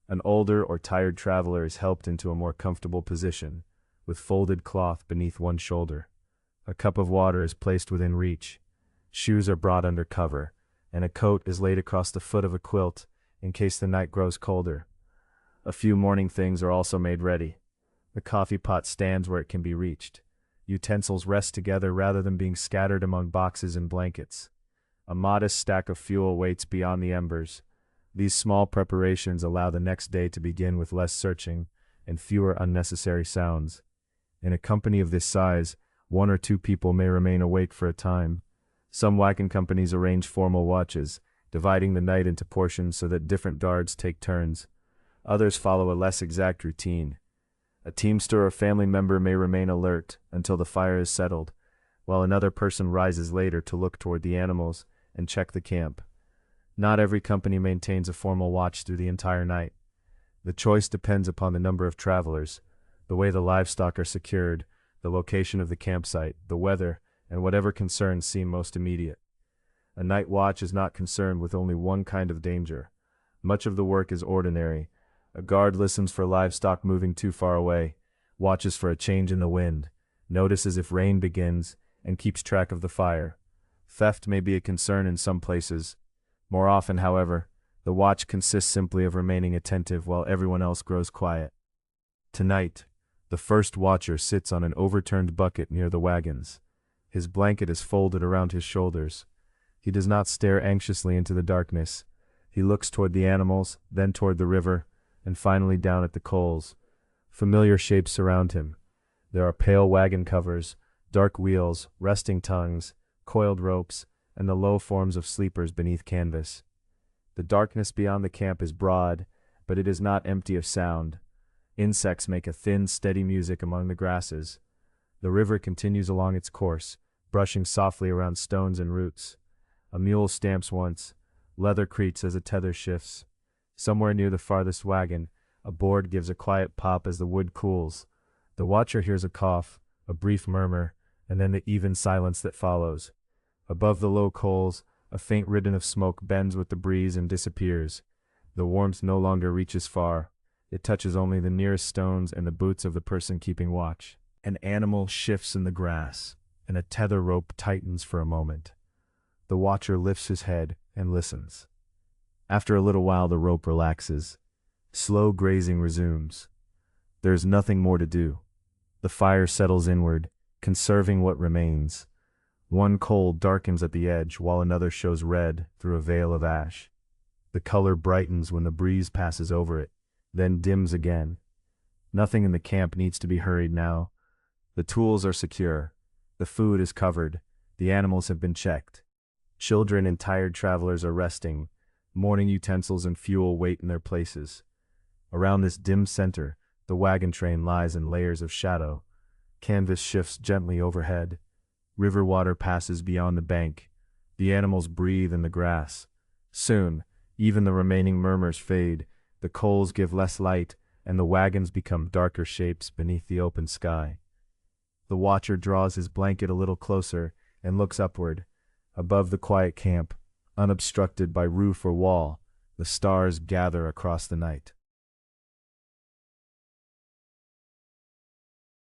An older or tired traveler is helped into a more comfortable position, with folded cloth beneath one shoulder. A cup of water is placed within reach. Shoes are brought under cover, and a coat is laid across the foot of a quilt in case the night grows colder. A few morning things are also made ready. The coffee pot stands where it can be reached. Utensils rest together rather than being scattered among boxes and blankets. A modest stack of fuel waits beyond the embers. These small preparations allow the next day to begin with less searching and fewer unnecessary sounds. In a company of this size, one or two people may remain awake for a time. Some wagon companies arrange formal watches, dividing the night into portions so that different guards take turns. Others follow a less exact routine. A teamster or family member may remain alert until the fire is settled, while another person rises later to look toward the animals and check the camp. Not every company maintains a formal watch through the entire night. The choice depends upon the number of travelers, the way the livestock are secured, the location of the campsite, the weather, and whatever concerns seem most immediate. A night watch is not concerned with only one kind of danger. Much of the work is ordinary. A guard listens for livestock moving too far away, watches for a change in the wind, notices if rain begins, and keeps track of the fire. Theft may be a concern in some places. More often, however, the watch consists simply of remaining attentive while everyone else grows quiet. Tonight, the first watcher sits on an overturned bucket near the wagons. His blanket is folded around his shoulders. He does not stare anxiously into the darkness. He looks toward the animals, then toward the river, and finally down at the coals. Familiar shapes surround him. There are pale wagon covers, dark wheels, resting tongues, coiled ropes, and the low forms of sleepers beneath canvas. The darkness beyond the camp is broad, but it is not empty of sound. Insects make a thin, steady music among the grasses. The river continues along its course, brushing softly around stones and roots. A mule stamps once. Leather creaks as a tether shifts. Somewhere near the farthest wagon, a board gives a quiet pop as the wood cools. The watcher hears a cough, a brief murmur, and then the even silence that follows. Above the low coals, a faint ribbon of smoke bends with the breeze and disappears. The warmth no longer reaches far. It touches only the nearest stones and the boots of the person keeping watch. An animal shifts in the grass, and a tether rope tightens for a moment. The watcher lifts his head and listens. After a little while, the rope relaxes. Slow grazing resumes. There is nothing more to do. The fire settles inward, conserving what remains. One coal darkens at the edge, while another shows red through a veil of ash. The color brightens when the breeze passes over it, then dims again. Nothing in the camp needs to be hurried now. The tools are secure. The food is covered. The animals have been checked. Children and tired travelers are resting. Morning utensils and fuel wait in their places. Around this dim center, the wagon train lies in layers of shadow. Canvas shifts gently overhead. River water passes beyond the bank. The animals breathe in the grass. Soon, even the remaining murmurs fade. The coals give less light, and the wagons become darker shapes beneath the open sky. The watcher draws his blanket a little closer and looks upward. Above the quiet camp, unobstructed by roof or wall, the stars gather across the night.